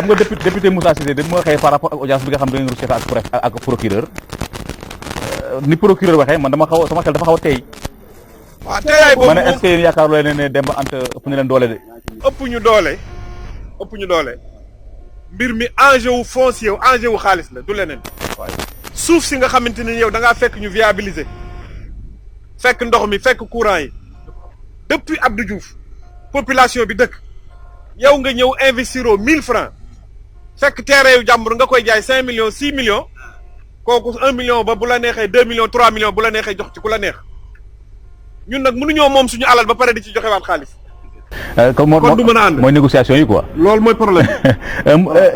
nga député Moussa Cissé dañ ma waxee par rapport ak audience bi nga xam ne dañu seet ak procureur ni procureur waxee man sama xel dafa xaw a tey. waaw teyaay boobu ma ne est-ce que yéen yaakaar loo ne Demba Anta ëpp na leen doole de. ëpp ñu doole mbir mi enjeu wu foncier enjeu wu xaalis la du leneen. suuf si nga xamante ni yow da ngaa fekk ñu viabiliser fekk ndox mi fekk courant yi depuis Abdou Diouf population bi dëkk yow nga ñëw investiroo 1000 francs fekk terrain yu jàmbur nga koy jaay 5 millions 6 millions kooku 1 million ba bu la neexee 2 millions 3 millions bu la neexee jox ci ku la neex ñun nag mënuñoo moom suñu alal ba pare di ci joxewaat xaalis. kon du mën a ànd mooy négociation yi quoi. loolu mooy problème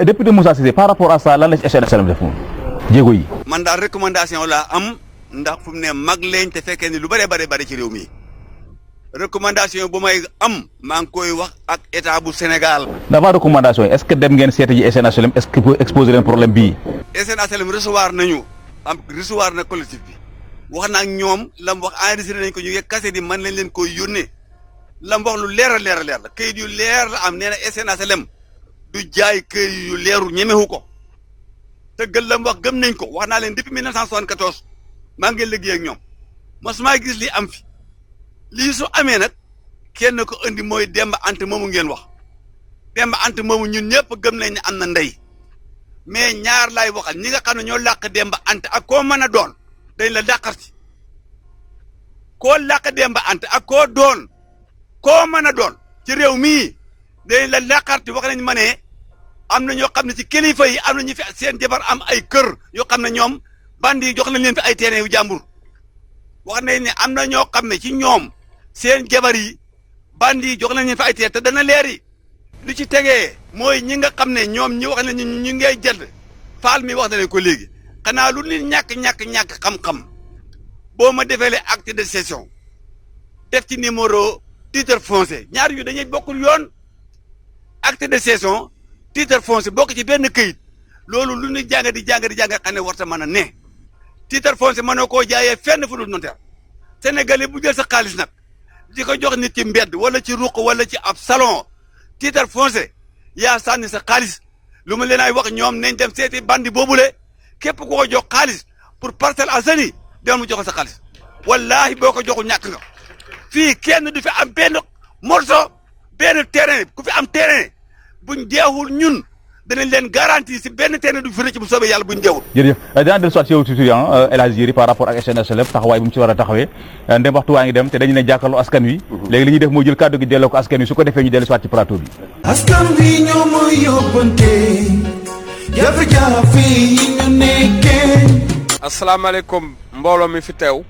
député Moussa Cissé par rapport à ça lan la ci SNSLM def moom jéego yi. man daal recommandation laa am ndax fu mu ne mag leen te fekkee ni lu bari ci réew mi recommandation bu may am maa ngi koy wax ak état bu Sénégal. d'abord recommandation yi est-ce que dem ngeen seeti ji SNSLM est-ce que pour exposer leen problème bii. SNSLM recevoir na collectif bi wax na ak ñoom la mu wax enregistré nañ ko ñu ngi kase di man lañ leen koy yónnee la mu wax lu leer la kayit yu leer la am nee na SNSLM du jaay kayit yu leeru ñemewu ko te gën la mu wax gëm nañ ko wax naa leen depuis 1974 maa ngi liggéey ak ñoom mosuma gis lii am fi lii su amee nag kenn ko indi mooy Demba Anta moomu ngeen wax Demba Anta moomu ñun ñëpp gëm nañ ne am na ndey mais ñaar laay waxal ñi nga xam ne ñoo làq Demba Anta ak koo mën a doon dañ la dàqar ci koo làq Demba Anta ak koo mën a doon ci réew mii dañ la dàqar ci wax nañ ma ne am na ñoo xam ne ci kilifa yi am na ñu fi seen jabar am ay kër yoo xam ne ñoom bandi yi jox nañ leen fi ay terrain yu jàmbur wax nañ ne am na ñoo xam ne ci ñoom seen jabar yi bandi yi jox nañ leen fi ay terrain te dana leeri li ci tegee mooy ñi nga xam ne ñoom ñi wax ne ñu ngay jënd faal mi wax na leen ko léegi xanaa lu nit ñàkk xam-xam boo ma defalee acte de cession def ci numéro titre foncier ñaar yu dañuy bokkul yoon acte de cession titre foncier bokk ci benn këyit loolu lu ñu jàng di xam ne warta mën a ne titre foncier mënoo koo jaayee fenn fu dul notaire sénégalais bu jël sa xaalis nag di ko jox nit ci mbedd wala ci ruq wala ci ab salon titre foncier yaa sànni sa xaalis lu ma leen ay wax ñoom nañ dem seeti bandi boobule képp ku ko jox xaalis pour Parcelles Assainies dem mu jox sa xaalis wallahi boo ko joxul ñàkk nga fii kenn du fi am benn morceau benn terrain ku fi am terrain buñ deewul ñun danañ leen garantie si benn terrain du fi rëcc bu soobee yàlla buñ deewul. jërëjëf dinaa dellu soit si yow tuuti El Hadj Yéri par rapport ak SNSLM taxawaay bu mu ci war a taxawee ndem waxtu waa ngi dem te dañu ne jàkkaarloo askan wi. léegi li ñuy def mooy jël kàddu gi delloo ko askan wi su ko defee ñu dellu soit ci plateau bi. askan wi ñoo mooy yóbbante jafe-jafe yi ñu nekkee. asalaamaaleykum mbooloo mi fi teew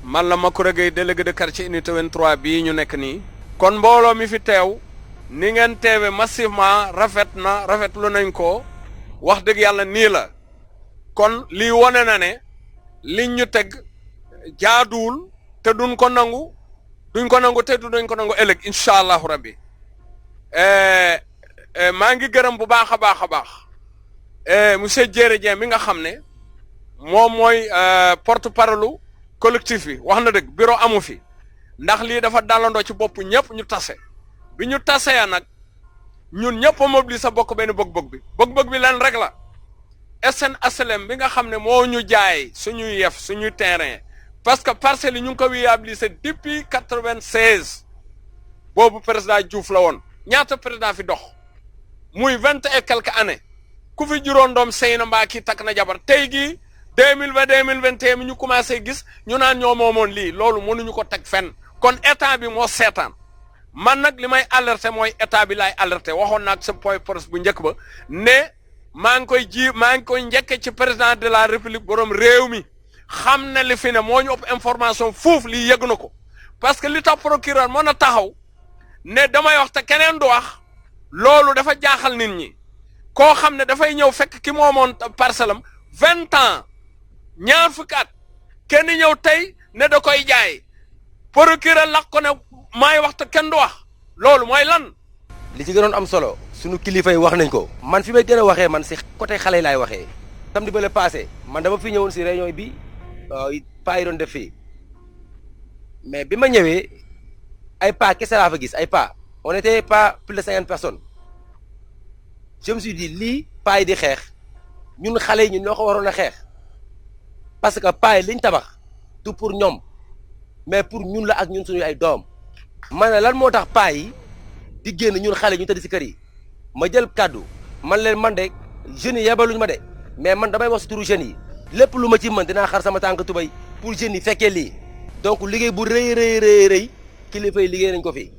man la Macoura Gueye délégué de quartier unité 23 bii ñu nekk nii kon mbooloo mi fi teew ni ngeen teewe massivement rafetlu nañ ko wax dëgg yàlla nii la kon lii wone na ne liñ ñu teg jaaduwul te duñ ko nangu te duñ ko nangu ëllëg incha allahu rabbi maa ngi gërëm bu baax a baax a baax monsieur Diéré Dieng mi nga xam ne moom mooy porte parole collectif bi wax na dëgg bureau amu fi ndax lii dafa dalandoo ci bopp ñëpp ñu tase bi ñu tasee nag ñun ñëpp a mobiliser bokk benn bëgg-bëgg bi leen rek la SN HLM bi nga xam ne moo ñu jaay suñuy yef suñuy terrain parce que parcelles yi ñu ngi ko viabiliser depuis 96 boobu président Diouf la woon ñaata président fi dox muy 20 et quelques années ku fi juróon doom sëy na mbaa kii takk na jabar tey gii 2020 2021 mi ñu commencé gis ñu naan ñoo moomoon lii loolu mënuñu ko teg fenn kon état bi moo seetaan man nag li may alerter mooy état bi laay alerter waxoon naa ak sa point presse bu njëkk ba ne maa ngi koy njëkke ci président de la république borom réew mi xam ne li fi ne moo ñu ëpp information fuuf lii yëg na ko parce que li tax procureur mën a taxaw ne damay wax te keneen du wax loolu dafa jaaxal nit ñi koo xam ne dafay ñëw fekk ki moomoon parcelle am 20 ans ñaar fukki at kenn ñëw tey ne da koy jaay procureur laq ko ne maay wax te kenn du wax loolu mooy lan. li ci gënoon am solo sunu kilifa yi wax nañ ko. man fi may gën a waxee man si côté xale yi laay waxee. samedi ba le passé man dama fi ñëwoon si réunion bi paa yi doon def fii mais bi ma ñëwee ay paa kese laa fa gis ay paa on était pas plus de 50 personnes je me suis dit lii paa yi di xeex ñun xale yi ñun ñoo ko waroon a xeex parce que paa yi liñ tabax du pour ñoom mais pour ñun la ak ñun suñu ay doom. ma ne lan moo tax paa yi di génn ñun xale ñu tëdd si kër yi ma jël kàddu man leen man de jeunes yi yebaluñu ma de mais man damay wax si turu jeunes yi lépp lu ma ci mën dinaa xar sama tànk tubay pour jeunes yi fekkee lii donc liggéey bu rëy kilifa yi liggéey nañ ko fi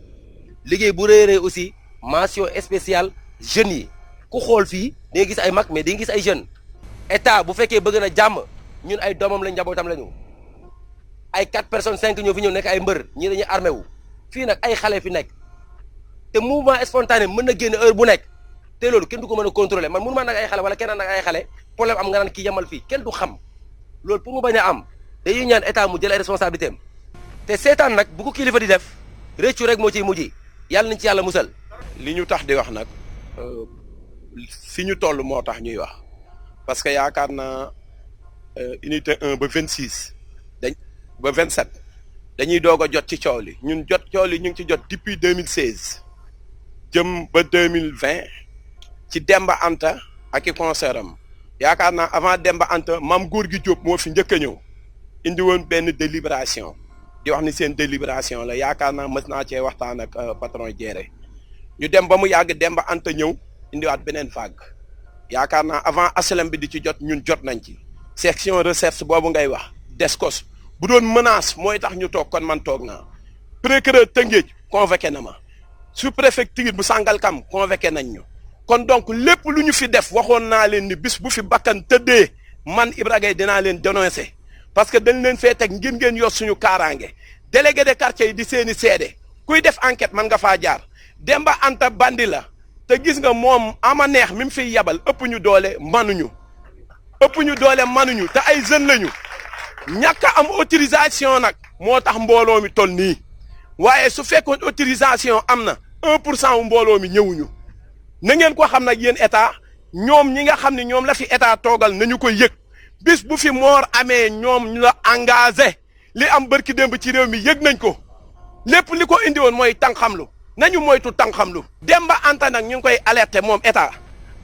liggéey bu rëy aussi mention spéciale jeunes yi ku xool fii di nga gis ay mag mais di nga gis ay jeunes état bu fekkee bëgg na jàmm ñun ay doomam lañ njabootam lañu ay 4 personnes 5 ñoo fi ñëw nekk ay mbër ñii dañuy armé wu fii nag ay xale fi nekk te mouvement spontané mën na génn heure bu nekk te loolu kenn du ko mën a contrôler man mënu maa nag ay xale wala kenn nag ay xale problème am nga naan kii yamal fii kenn du xam loolu pour mu bañ a am dañuy ñaan état mu jël ay responsabilité am te seetaan nag bu ko kilifa di def réccu rek moo ciy mujj yàlla nañ ci yàlla musal. li ñu tax di wax nag fi ñu toll moo tax ñuy wax parce que yaakaar naa unité 1 ba 26 ba 27 dañuy doog a jot ci coow li ñun jot coow li ñu ngi ci jot depuis 2016 jëm ba 2020 ci Demba Anta ak i concert am yaakaar naa avant Demba Anta Mame Gorgui Diop moo fi njëkk a ñëw indi woon benn délibération di wax ni seen délibération la yaakaar naa mës naa cee waxtaan ak patron Diéré ñu dem ba mu yàgg Demba Anta ñëw indiwaat beneen vague yaakaar naa avant HLM bi di ci jot ñun jot nañ ci section recherche boobu ngay wax DSCOS bu doon menace mooy tax ñu toog kon man toog naa procureur Tëngéej convoqué na ma sous-préfecture bu Sangalkam convoqué nañ ñu kon donc lépp lu ñu fi def waxoon naa leen ni bis bu fi bakkan tëddee man Ibra Gaye dinaa leen dénoncer parce que dañ leen fee teg ngir ngeen yor suñu kaaraange délégué de quartier yi di seeni seede kuy def enquête man nga faa jaar Demba Anta bandi la te gis nga moom ama neex mi mu fiy yabal ëpp ñu doole manuñu te ay jeunes lañu ñàkk a am autorisation nag moo tax mbooloo mi toll nii waaye su fekkoon autorisation am na 1% wu mbooloo mi ñëwuñu na ngeen ko xam nag yéen état ñoom ñi nga xam ne ñoom la fi état toogal nañu ko yëg bis bu fi moor amee ñoom ñu la engagé li am bërki démb ci réew mi yëg nañ ko lépp li ko indi woon mooy tànqamlu nañu moytu tànqamlu Demba Anta nag ñu ngi koy alerter moom état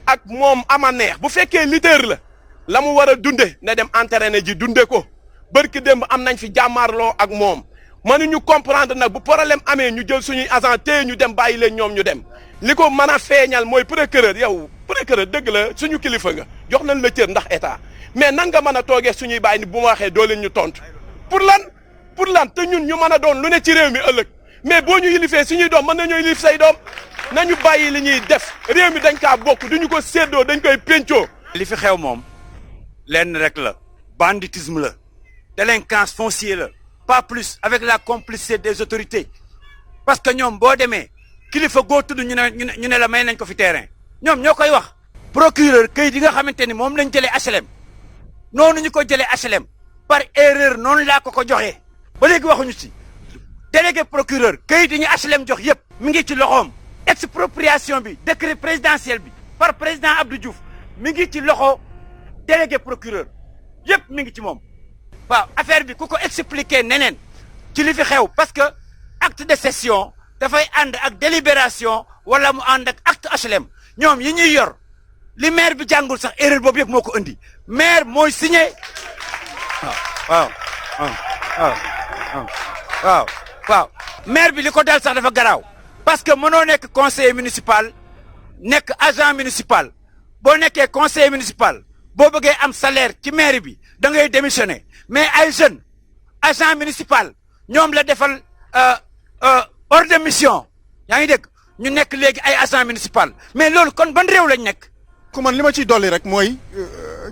ak moom ama neex bu fekkee leader la mu war a dunde na dem entraîné ji dunde ko bërki démb am nañ fi jàmmaarloo ak moom mënuñu comprendre nag bu problème amee ñu jël suñuy agent téye ñu dem bàyyi leen ñoom ñu dem li ko mën a feeñal mooy procureur yow procureur dëgg la suñu kilifa nga jox nañ la cër ndax état mais nan nga mën a toogee suñuy bàyyi ni bu ma waxee doo leen ñu tontu pour lan te ñun ñu mën a doon lu ne ci réew mi ëllëg mais boo ñu yilifee suñuy doom mën nañoo yilif say doom nañu bàyyi li ñuy def réew mi dañ kaa bokk duñu ko séddoo dañ koy péncoo. li fi xew moom lenn rek la banditisme la délinquance foncière la pas plus avec la complicité des autorités parce que ñoom boo demee kilifa goo tudd ñu ne la may nañ ko fi terrain ñoom ñoo koy wax. procureur kayit yi nga xamante ni moom lañ jëlee HLM noonu ñu ko jëlee HLM par erreur noonu laa ko joxee ba léegi waxuñu ci délégué procureur kayit yi ñu HLM jox yëpp mi ngi ci loxoom. expropriation bi décret présidentiel bi par président Abdou Diouf mi ngi ci loxo délégué procureur yëpp mi ngi ci moom. waaw affaire bi ku ko expliquer neneen ci li fi xew parce que acte de cession dafay ànd ak délibération wala mu ànd ak acte HLM ñoom yi ñuy yor li maire bi jàngul sax erreur boobu yëpp moo ko indi maire mooy signé. waaw maire bi li ko dal sax dafa garaaw parce que mënoo nekk conseiller municipal nekk agent municipal boo nekkee conseiller municipal boo bëggee am salaire ci maire bi da ngay démissionner mais ay jeunes agent municipal ñoom la defal ordre de mission yaa ngi dégg ñu nekk léegi ay agent municipal mais loolu kon ban réew lañ nekk. ku man li ma ciy dolli rek mooy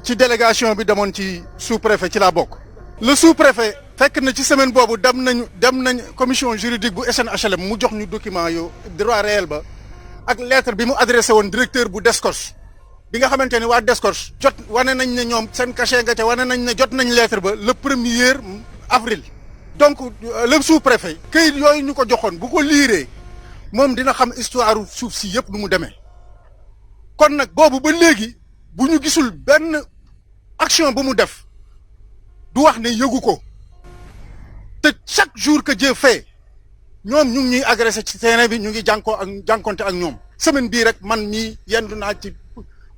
ci délégation bi demoon ci sous-préfet ci laa bokk. le sous-préfet fekk na ci semaine boobu dem nañ commission juridique bu SNHLM mu jox ñu document yo droit réel ba ak lettre bi mu adressé woon directeur bu Descos bi nga xamante ni waa Descos jot wane nañ ne ñoom seen cachet nga ca wane nañ ne jot nañ lettre ba le 1er avril. donc le sous-préfet këyit yooyu ñu ko joxoon bu ko liiree moom dina xam histoire suuf si yëpp nu mu demee kon nag boobu ba léegi bu ñu gisul benn action bu mu def du wax ne yëgu ko te chaque jour que Dieu fait ñoom ñu ngi ñuy agressé ci terrain bi ñu ngi jànkonte ak ñoom. semaine bii rek man mii yendu naa ci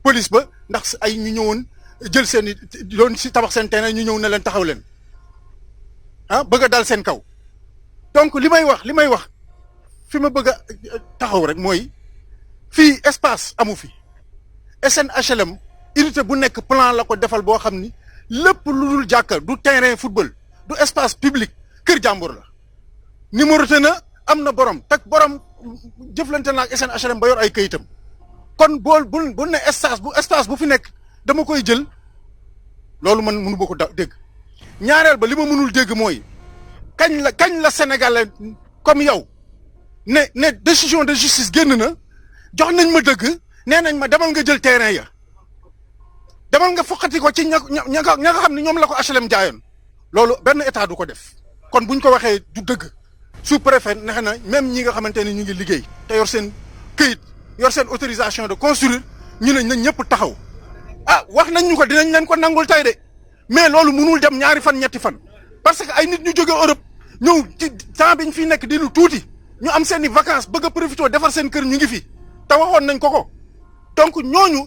police ba ndax ay ñu ñëwoon jël seen i doon si tabax seen terrain ñu ñëw ne leen taxaw leen bëgg a dal seen kaw donc li may wax fi ma bëgg a taxaw rek mooy fii espace amu fi SNHLM unité bu nekk plan la ko defal boo xam ni lépp lu dul jàkka du terrain football du espace public kër jàmbur la numéroté na am na borom teg borom jëflante na ak SNHLM ba yor ay këyitam kon bu ne espace bu fi nekk dama koy jël loolu man mënu ma ko dégg ñaareel ba li ma mënul dégg mooy kañ la Sénégalais comme yow ne décision de justice génn na jox nañ ma dëgg nee nañ ma demal nga jël terrain ya demal nga foqati ko ci ña nga xam ne ñoom la ko HLM jaayoon loolu benn état du ko def kon buñ ko waxee du dëgg sous-préfet nexe na même ñi nga xamante ne ñu ngi liggéey te yor seen këyit yor seen autorisation de construire ñu ne nañ ñëpp taxaw wax nañ ñu ko dinañ leen ko nangul tey de mais loolu mënul dem ñaari fan ñetti fan parce que ay nit ñu jóge Europe ñëw ci temps biñ fi nekk di lu tuuti ñu am seen i vacances bëgg a profité defar seen kër ñu ngi fi te waxoon nañ ko donc ñooñu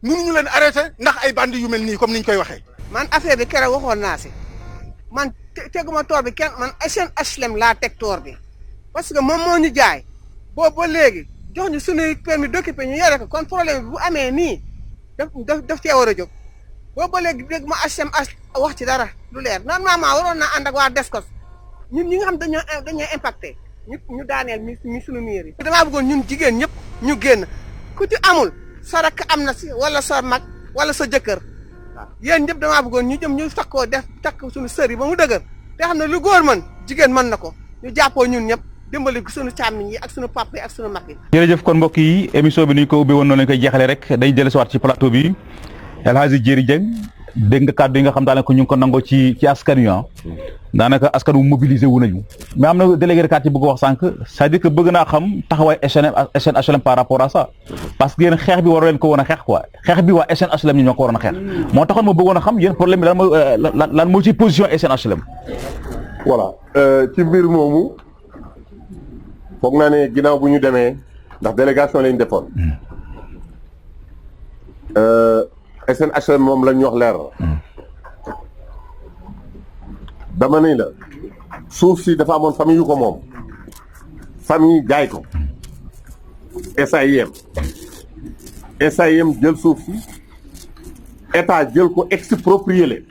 mënuñu leen arrêté ndax ay bandi yu mel nii comme niñ koy waxee. man affaire bi keroog waxoon naa si man teguma toor bi kenn man SNHLM laa teg toor bi parce que moom moo ñu jaay boobu ba léegi jox ñu suñuy permis d'occuper ñu yore ko kon problème bi bu amee nii daf cee war a jóg boobu ba léegi dégg ma HLM wax ci dara lu leer normalement waroon naa ànd ak waa Descos ñun ñi nga xam dañoo impacté ñu daaneel mi suñu miir yi. damaa bëggoon ñun jigéen ñëpp ñu génn ku ci amul sa rakk am na si wala sa mag wala sa jëkkër yéen ñëpp damaa bëggoon ñu jëm ñu takkoo takk suñu sër yi ba mu dëgër te xam ne lu góor mën jigéen mën na ko ñu jàppoo ñun ñëpp dimbali suñu càmmiñ yi ak suñu papa yi ak suñu mag yi. jërëjëf kon mbokk yi émission bi ni ñu ko ubbi woon noonu lañ koy jeexalee rek dañu dellusiwaat ci plateau bi El Hadji Diéry Dieng dégg nga kàddu yi nga xam daanaka ñu ngi ko nangoo ci askan wi daanaka askan wu mobilisé wu nañu mais am na délégué de quartier bu ko wax sànq c'est-à-dire que bëgg naa xam taxawaay SNHLM par rapport à ça parce que yéen xeex bi waroo leen ko woon a xeex quoi xeex bi waa SNHLM ñoo ko waroon a xeex moo taxoon ma bëggoon a xam yéen problème bi lan moo ci position SNHLM. voilà ci mbir moomu foog naa ne ginnaaw bu ñu demee ndax délégation lañ defoon SNHLM moom lañ ñu wax leer dama ne la suuf si dafa amoon famille yu ko moom famille jaay ko SAIM jël suuf si état jël ko exproprié leen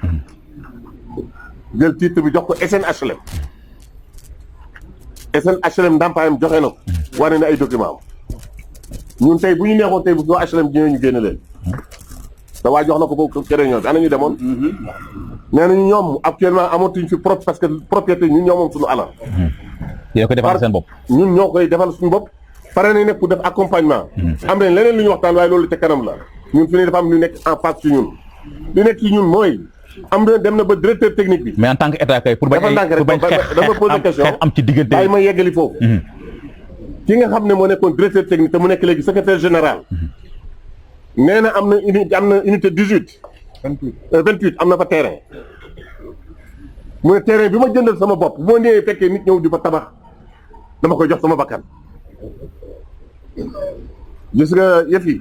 jël titre bi jox ko SNHLM ndàmpaayam joxe na ko wane na ay document ñun tey bu ñu neexoon tey bu soo HLM ñëwee ñu génne leen te waa jox na ko boobu ci réunion bi ana ñu demoon nee nañu ñoom actuellement amatuñ fi parce que propriété ñun ñoo moom suñu alal yéen koy defal seen bopp ñun ñoo koy defal suñu bopp pare nañ nekk pour def accompagnement. am nañ leneen lu ñu waxtaan waaye loolu ca kanam la ñun fi ne dafa am lu nekk en face ci ñun. lu nekk ci ñun mooy am na dem na ba directeur technique bi. mais en tant que état kay pour bañ dama poser question am ci diggante bàyyi ma yeggali foofu. ki nga xam ne moo nekkoon directeur technique te mu nekk léegi secrétaire général. nee na am na unité 18. 28 am na fa terrain. mu ne terrain bi ma jëndal sama bopp bu ma ñëwee fekkee nit ñëw di fa tabax dama koy jox sama bakkan. gis nga yëf yi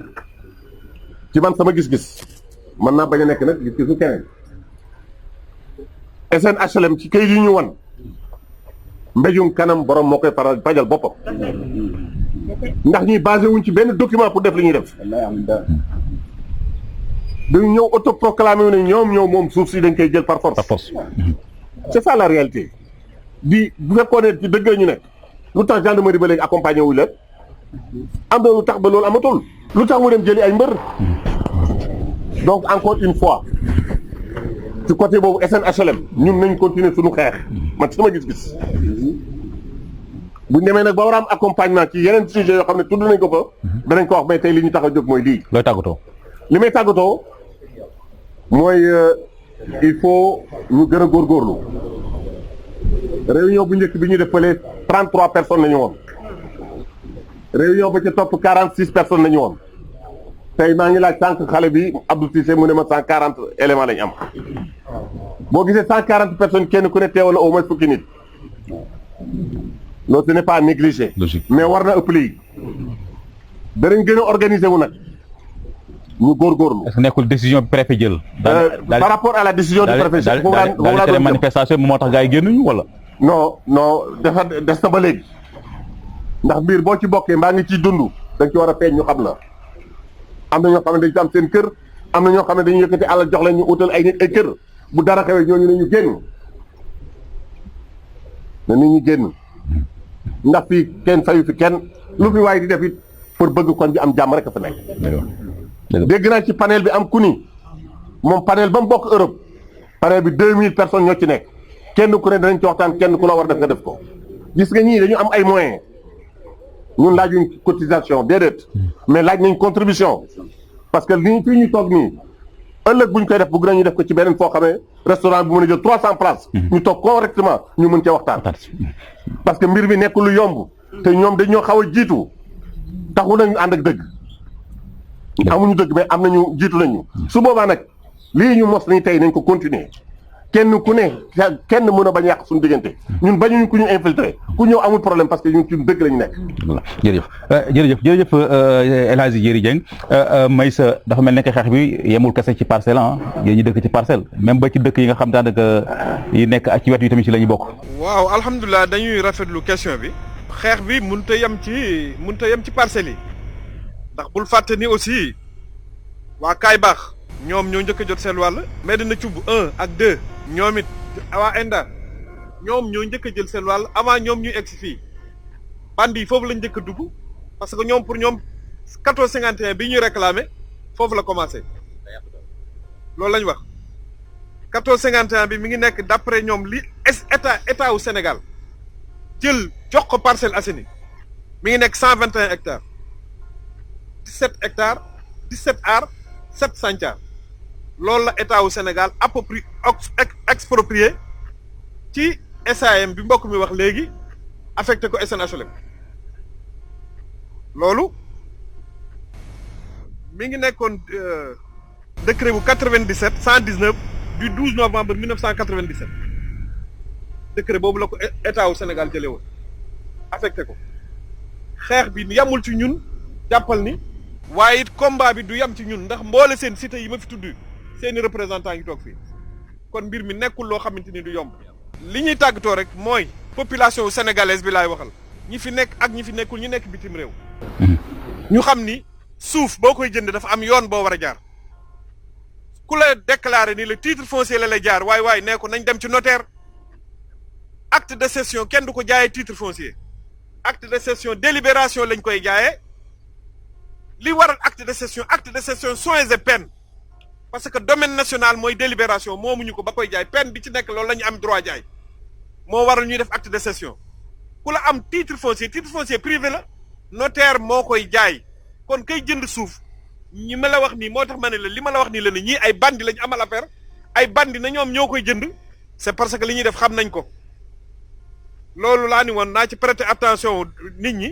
ci man sama gis-gis mën naa bañ a nekk nag gis-gisu keneen. SNHLM ci kayit yi ñu wan mbéjum kanam borom moo koy faral fajal boppam. ndax ñuy basé wuñ ci benn document pour def li ñuy def. dañu ñëw autoproclamé wu ne ñoom moom suuf si dañ koy jël par force. c'est ça la réalité. bu fekkoon ne ci dëgg ñu nekk lu tax gendarmerie ba léegi accompagné wu leen am na lu tax ba loolu amatul. lu tax mu dem jëli ay mbër. donc encore une fois ci côté boobu SNHLM ñun nañ continuer suñu xeex man sama gis-gis. bu ñu demee nag ba war a am accompagnement ci yeneen sujet yoo xam ne tudd nañ ko fa. danañ ko wax mais tey li ñu tax a jóg mooy lii. looy tàggatoo. li may tàggatoo mooy il faut ñu gën a góorgóorlu. réunion bu njëkk bi ñu def fële 33 personnes la ñu woon. réunion ba ca topp 46 personnes la ñu woon. tey maa ngi laaj sànq xale bi Abdou Cissé mu ne ma 140 éléments lañ am. boo gisee 140 personnes kenn ku ne teewal au moins fukki nit. loolu ce n'est pas négligé. mais war na ëpp lii. danañ gën a organiser wu nag. ñu góorgóorlu. est-ce que nekkul décision bi préfet jël. par rapport à la décision du préfet. daal manifestation bi moo tax gars yi génnuñu wala. non dafa des na ba léegi. ndax mbir boo ci bokkee mbaa ngi ciy dund da nga ci war a feeñ ñu xam la. am na ñoo xam ne dañu ci am seen kër am na ñoo xam ne dañu yëkkati alal jox leen ñu utal ay nit ay kër bu dara xewee ñooñu ne ñu génn. na nit ñi génn. ndax fii kenn fayu fi kenn lu fi waaye di def it pour bëgg kon bi am jàmm rek a fa nekk. dégg naa ci panel bi am ku ni moom panel ba mu bokk Europe panel bi 2000 personnes ñoo ci nekk kenn ku ne danañ ci waxtaan kenn ku la war def nga def ko. gis nga ñii dañu am ay moyens ñun laajuñ cotisation déedéet mais laaj nañ contribution parce que li fii ñu toog nii ëllëg bu ñu koy def bëgg nañu def ko ci beneen foo xamee restaurant bu mën a jël 300 places. ñu toog correctement ñu mën cee waxtaan. parce que mbir mi nekk lu yomb te ñoom dañoo xaw a jiitu taxu nañu ànd ak dëgg. amuñu dëgg mais am nañu jiitu nañu. su boobaa nag lii ñu mos nañu tey nañ ko continuer kenn ku ne kenn mën a bañ yàq suñu diggante. ñun bañuñu ku ñu infiltré ku ñëw amul problème parce que ñun ci dëgg lañu nekk. jërëjëf El Hadji Diéry Dieng Maysa dafa mel ne que xeex bi yemul kese ci parcelle yéen ñi dëkk ci parcelle même ba ci dëkk yi nga xam daanaka yi nekk ak ci wet yi tamit ci la ñu bokk. waaw alhamdulilah dañuy rafetlu question bi. xeex bi mënut a yem ci parcelles yi. ndax bul fàtte ni aussi waa Kaay Baax ñoom ñoo njëkk a jot seen wàll. Medina Thioub 1 ak 2 ñoom it waa Enda ñoom ñoo njëkk a jël seen wàll avant ñoom ñuy egg si fii bandi yi foofu lañ njëkk a dugg parce que ñoom pour ñoom 1451 bi ñuy réclamer foofu la commencé loolu lañ wax 1451 bi mi ngi nekk d'après ñoom li état wu Sénégal jël jox ko Parcelles Assainies mi ngi nekk 121 hectares. 17 hectares 17 ar 7 santiar loolu la état wu Sénégal exproprié ci SAM bi mbokk mi wax léegi affecté ko SNHLM loolu mi ngi nekkoon décret bu 119 du 12 novembre 1997 décret boobu la ko état wu Sénégal jëlee woon affecté ko xeex bi yamul ci ñun jàppal ni. waaye it combat bi du yam ci ñun ndax mboole seen cité yi ma fi tudd seeni représentant ngi toog fii kon mbir mi nekkul loo xamante ni du yomb. li ñuy tàggatoo rek mooy population sénégalaise bi laay waxal ñi fi nekk ak ñi fi nekkul ñi nekk bitim réew. ñu xam ni suuf boo koy jënd dafa am yoon boo war a jaar ku la déclaré ni le titre foncier la lay jaar waaye nee ko nañ dem ci notaire acte de cession kenn du ko jaayee titre foncier acte de cession délibération lañ koy jaayee. li waral acte de cession soins et peines parce que domaine national mooy délibération moomuñu ko ba koy jaay peine bi ci nekk loolu la ñu am droit jaay moo waral ñuy def acte de cession ku la am titre foncier privé la notaire moo koy jaay kon kay jënd suuf ñi ma la wax nii moo tax ma ne la li ma la wax nii la ne ñii ay bandi lañ amal affaire ay bandi na ñoom ñoo koy jënd c'est parce que li ñuy def xam nañ ko loolu laa ni woon naa ci prêter attention nit ñi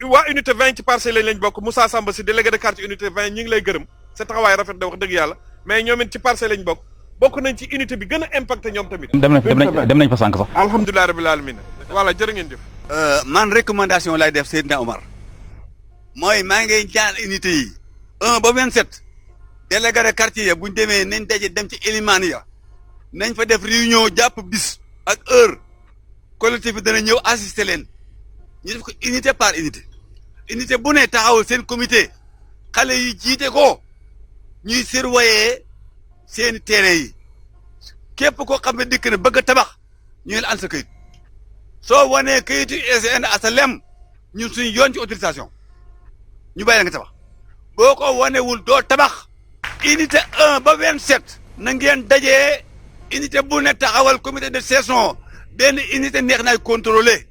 waa unité 20 ci Parcelles lañ bokk Moussa Samba si délégué de quartier unité 20 ñi ngi lay gërëm sa taxawaay rafet da wax dëgg yàlla mais ñoom it ci Parcelles lañ bokk nañ ci unité bi gën a impacté ñoom tamit. dem nañ fa sànq sax. alhamdulilah rabbil alamin voilà jërë ngeen jëf. man recommandation lay def Seydina Omar mooy maa ngi ñaan unité yi 1 ba 27 délégué de quartier ya buñ demee nañ daje dem ci élimaan ya nañ fa def réunion jàpp bis ak heure collectif bi dana ñëw assister leen ñu def ko unité par unité bu ne taxawul seen comité xale yi jiite ko ñuy surveiller seen terrain yi képp koo xam ne dikk na bëgg a tabax ñu ne la an sa këyit soo wanee këyitu SN asalem ñun suñu yoon ci autorisation ñu bàyyi la nga tabax boo ko wanewul doo tabax unité 1 ba 27 na ngeen dajee unité bu ne taxawal comité de gestion benn unité neex naay contrôler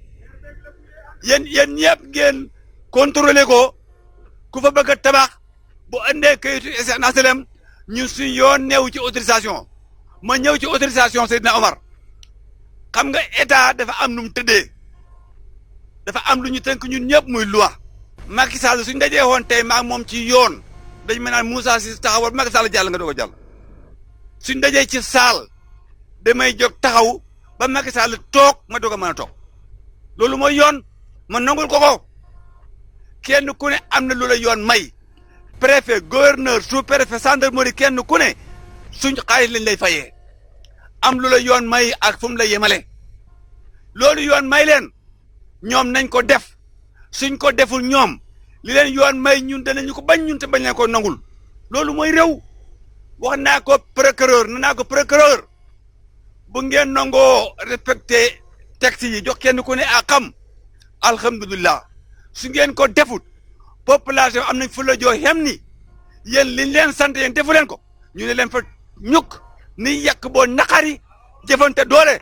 yéen ñëpp ngeen contrôler ko ku fa bëgg a tabax bu andee kayitu SN asalem ñun suñu yoon neew ci autorisation ma ñëw ci autorisation Seydina Omar xam nga état dafa am nu mu tëddee dafa am lu ñu tënk ñun ñëpp muy loi Macky Sall suñ dajee woon tey maag moom ci yoon dañ mën naan Moussa Cissé taxawal Macky Sall jàll nga doog a jàll suñ dajee ci saal damay jóg taxaw ba Macky Sall toog ma doog a mën a toog loolu mooy yoon ma nangul ko kenn ku ne am na lu la yoon may préfet gouverneur sous-préfet gendarmerie kenn ku ne suñ xaalis lañ lay fayee am lu la yoon may ak fu mu la yemale loolu yoon may leen ñoom nañ ko def suñ ko deful ñoom li leen yoon may ñun danañu ko bañ ñun te bañ leen ko nangul loolu mooy réew wax naa ko procureur bu ngeen nangoo respecté texte yi jox kenn ku ne a xam alhamdulilah su ngeen ko defut population am nañ fu la joo xem ni yéen liñ leen sant yéen defu leen ko ñu ne leen fa ñukk ni yàq boo naqari jëfante doole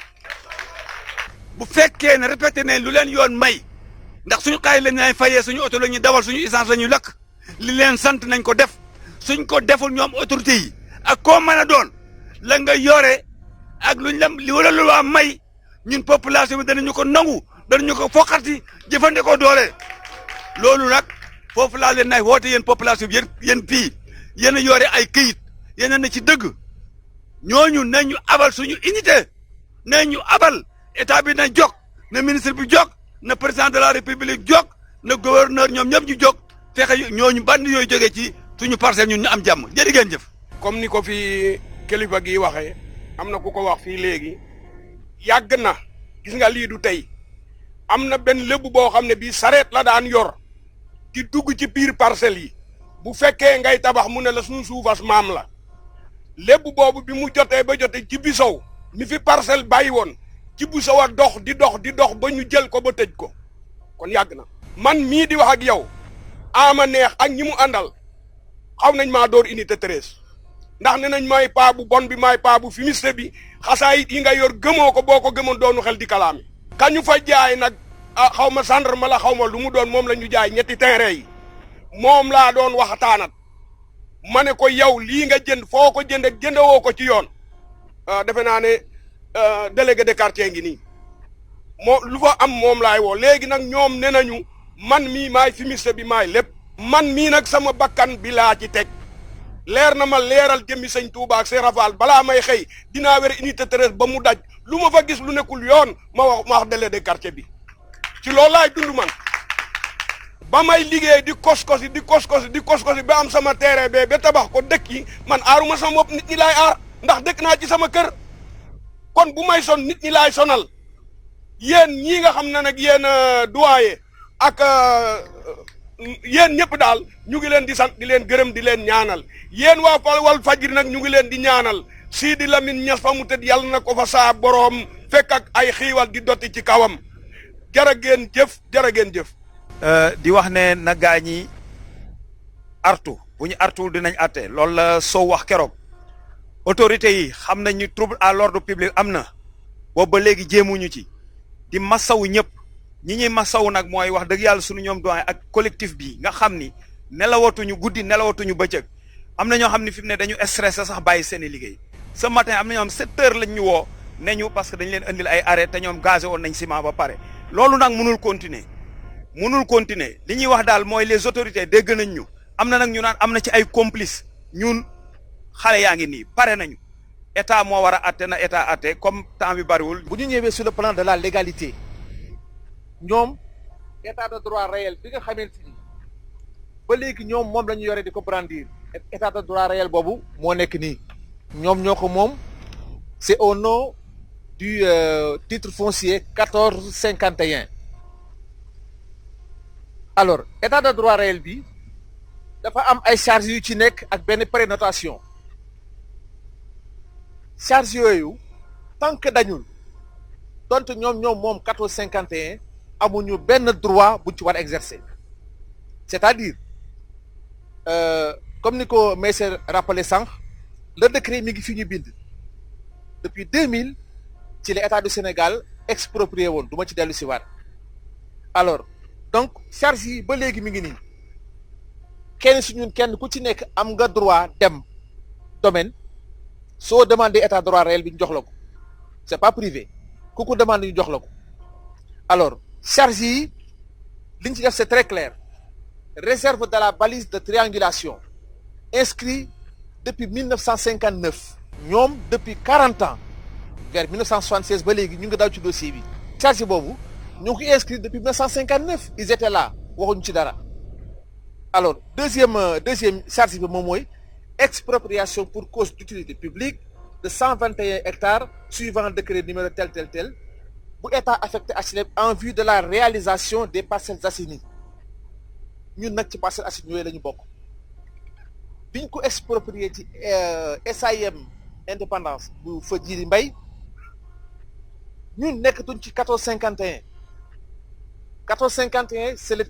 bu fekkee ne respecté ne lu leen yoon may ndax suñu xaalis lañ lay fayee suñu oto la ñuy dawal suñu essence la ñuy lakk li leen sant nañ ko def suñ ko deful ñoom autorité yi ak koo mën a doon la nga yore ak luñ la li wala lu waa may ñun population bi danañu ko nangu danañu ko foqati jëfande ko doole loolu nag foofu laa leen nay woote yéen population bi yéen fii yéen a yore ay këyit yéen a ne ci dëgg ñooñu nañ ñu abal suñu unité nañ ñu abal état bi na jóg na ministre bi jóg na président de la république jóg na gouverneur ñoom ñëpp ñu jóg fexe ñooñu band yooyu jógee ci suñu parcelle ñun ñu am jàmm jërë ngeen jëf. comme ni ko fi kilifa gi waxee am na ku ko wax fii léegi yàgg na gis nga lii du tey am na benn lébu boo xam ne bii sareet la daan yor di dugg ci biir parcelles yi bu fekkee ngay tabax mu ne la suñu suufas maam la lébu boobu bi mu jotee ba jotee ci bisow mi fi parcelle bàyyi woon ci bisow a dox di dox ba ñu jël ko ba tëj ko kon yàgg na man mii di wax ak yow ama neex ak ñi mu àndal xaw nañ maa door unité 13 ndax ne nañ maay paa bu bon bi maay paa bu fumiste bi xasaayit yi nga yor gëmoo ko boo ko gëmoon doonu xel di kalaami kañu fa jaay nag xaw ma gendarme la xaw ma lu mu doon moom la ñu jaay ñetti terrain yi moom laa doon waxtaanat ma ne ko yow lii nga jënd foo ko jënd ak jëndewoo ko ci yoon defe naa ne délégué de quartier ngi nii moo lu fa am moom laay woo léegi nag ñoom ne nañu man mii maay fumiste bi maay lépp man mii nag sama bakkan bi laa ci teg leer na ma leeral jëmmi sëñ Touba ak Cheikh Rafal balaa may xëy dinaa wér unité 13 ba mu daj lu ma fa gis lu nekkul yoon ma wax délégué de quartier bi ci loolu laay dund man ba may liggéey di kos-kosi ba am sama terrain bee ba tabax ko dëkk yi man aaruma sama bopp nit ñi laay aar ndax dëkk naa ci sama kër kon bu may son nit ñi laay sonal yéen ñii nga xam ne nag yéen doyen ak yéen ñëpp daal ñu ngi leen di sant di leen gërëm di leen ñaanal yéen waa wal fajri nag ñu ngi leen di ñaanal Sidi Lamine Niass fa mu tëdd yàlla na ko fa saa boroom fekk ak ay xiiwal di dotti ci kawam jërë ngeen jëf di wax ne na gaa ñi artu bu ñu artuwul dinañ atte loolu la Sow wax keroog autorité yi xam nañ ni trouble à l'ordre public am na boobu ba léegi jéemuñu ci di masawu ñëpp ñi ñuy masawu nag mooy wax dëgg yàlla suñu ñoom doyen ak collectif bi nga xam ni nelawatuñu guddi nelawatuñu bëccëg am na ñoo xam ne fi mu ne dañu stressé sax bàyyi seen i liggéey ce matin am na ñoo xam 7 heures lañ ñu woo ne ñu parce que dañu leen indil ay arrêt te ñoom gazé woon nañ ciment ba pare loolu nag mënul continuer li ñuy wax daal mooy les autorités dégg nañ ñu am na nag ñu naan am na ci ay complice ñun xale yaa ngi nii pare nañu état moo war a atte na état atte comme temps bi bariwul. bu ñu ñëwee sur le plan de la légalité ñoom état de droit réel bi nga xamante ni ba léegi ñoom moom la ñu yore di ko brandir état de droit réel boobu moo nekk nii ñoom ñoo ko moom c'est au nom du titre foncier 1451 alors état de droit réel bi dafa am ay charges yu ci nekk ak benn prénotation charges yooyu tant que dañul donte ñoom moom 1451 amuñu benn droit buñ ci war a exercer c'est-à-dire comme ni ko Maïssé rappelé sànq le décret mi ngi fi ñu bind depuis 2000 ci la état du Sénégal exproprié woon du ma ci dellu si waat alors donc charge yi ba léegi mi ngi nii kenn si ñun kenn ku ci nekk am nga droit dem domaine soo demandé état droit réel bi ñu jox la ko c'est pas privé ku ko demande ñu jox la ko alors charge yi li ñu ci def c'est très clair réserve de la balise de triangulation inscrit depuis 1959 ñoom depuis 40 ans vers 1976 ba léegi ñu ngi daw ci dossier bi charge boobu ñu ngi ko inscrit depuis 1959 ils étaient là waxuñu ci dara alors deuxième charge bi moom mooy expropriation pour cause d'utilité publique de 121 hectares suivant décret numéro tel bu état affecté HLM en vue de la réalisation des parcelles assainies ñun nag ci parcelles assainies yooyu la ñu bokk biñ ko exproprié ci SAIM indépendance bu fa Djily Mbaye ñun nekkatuñ ci 1451 c'est le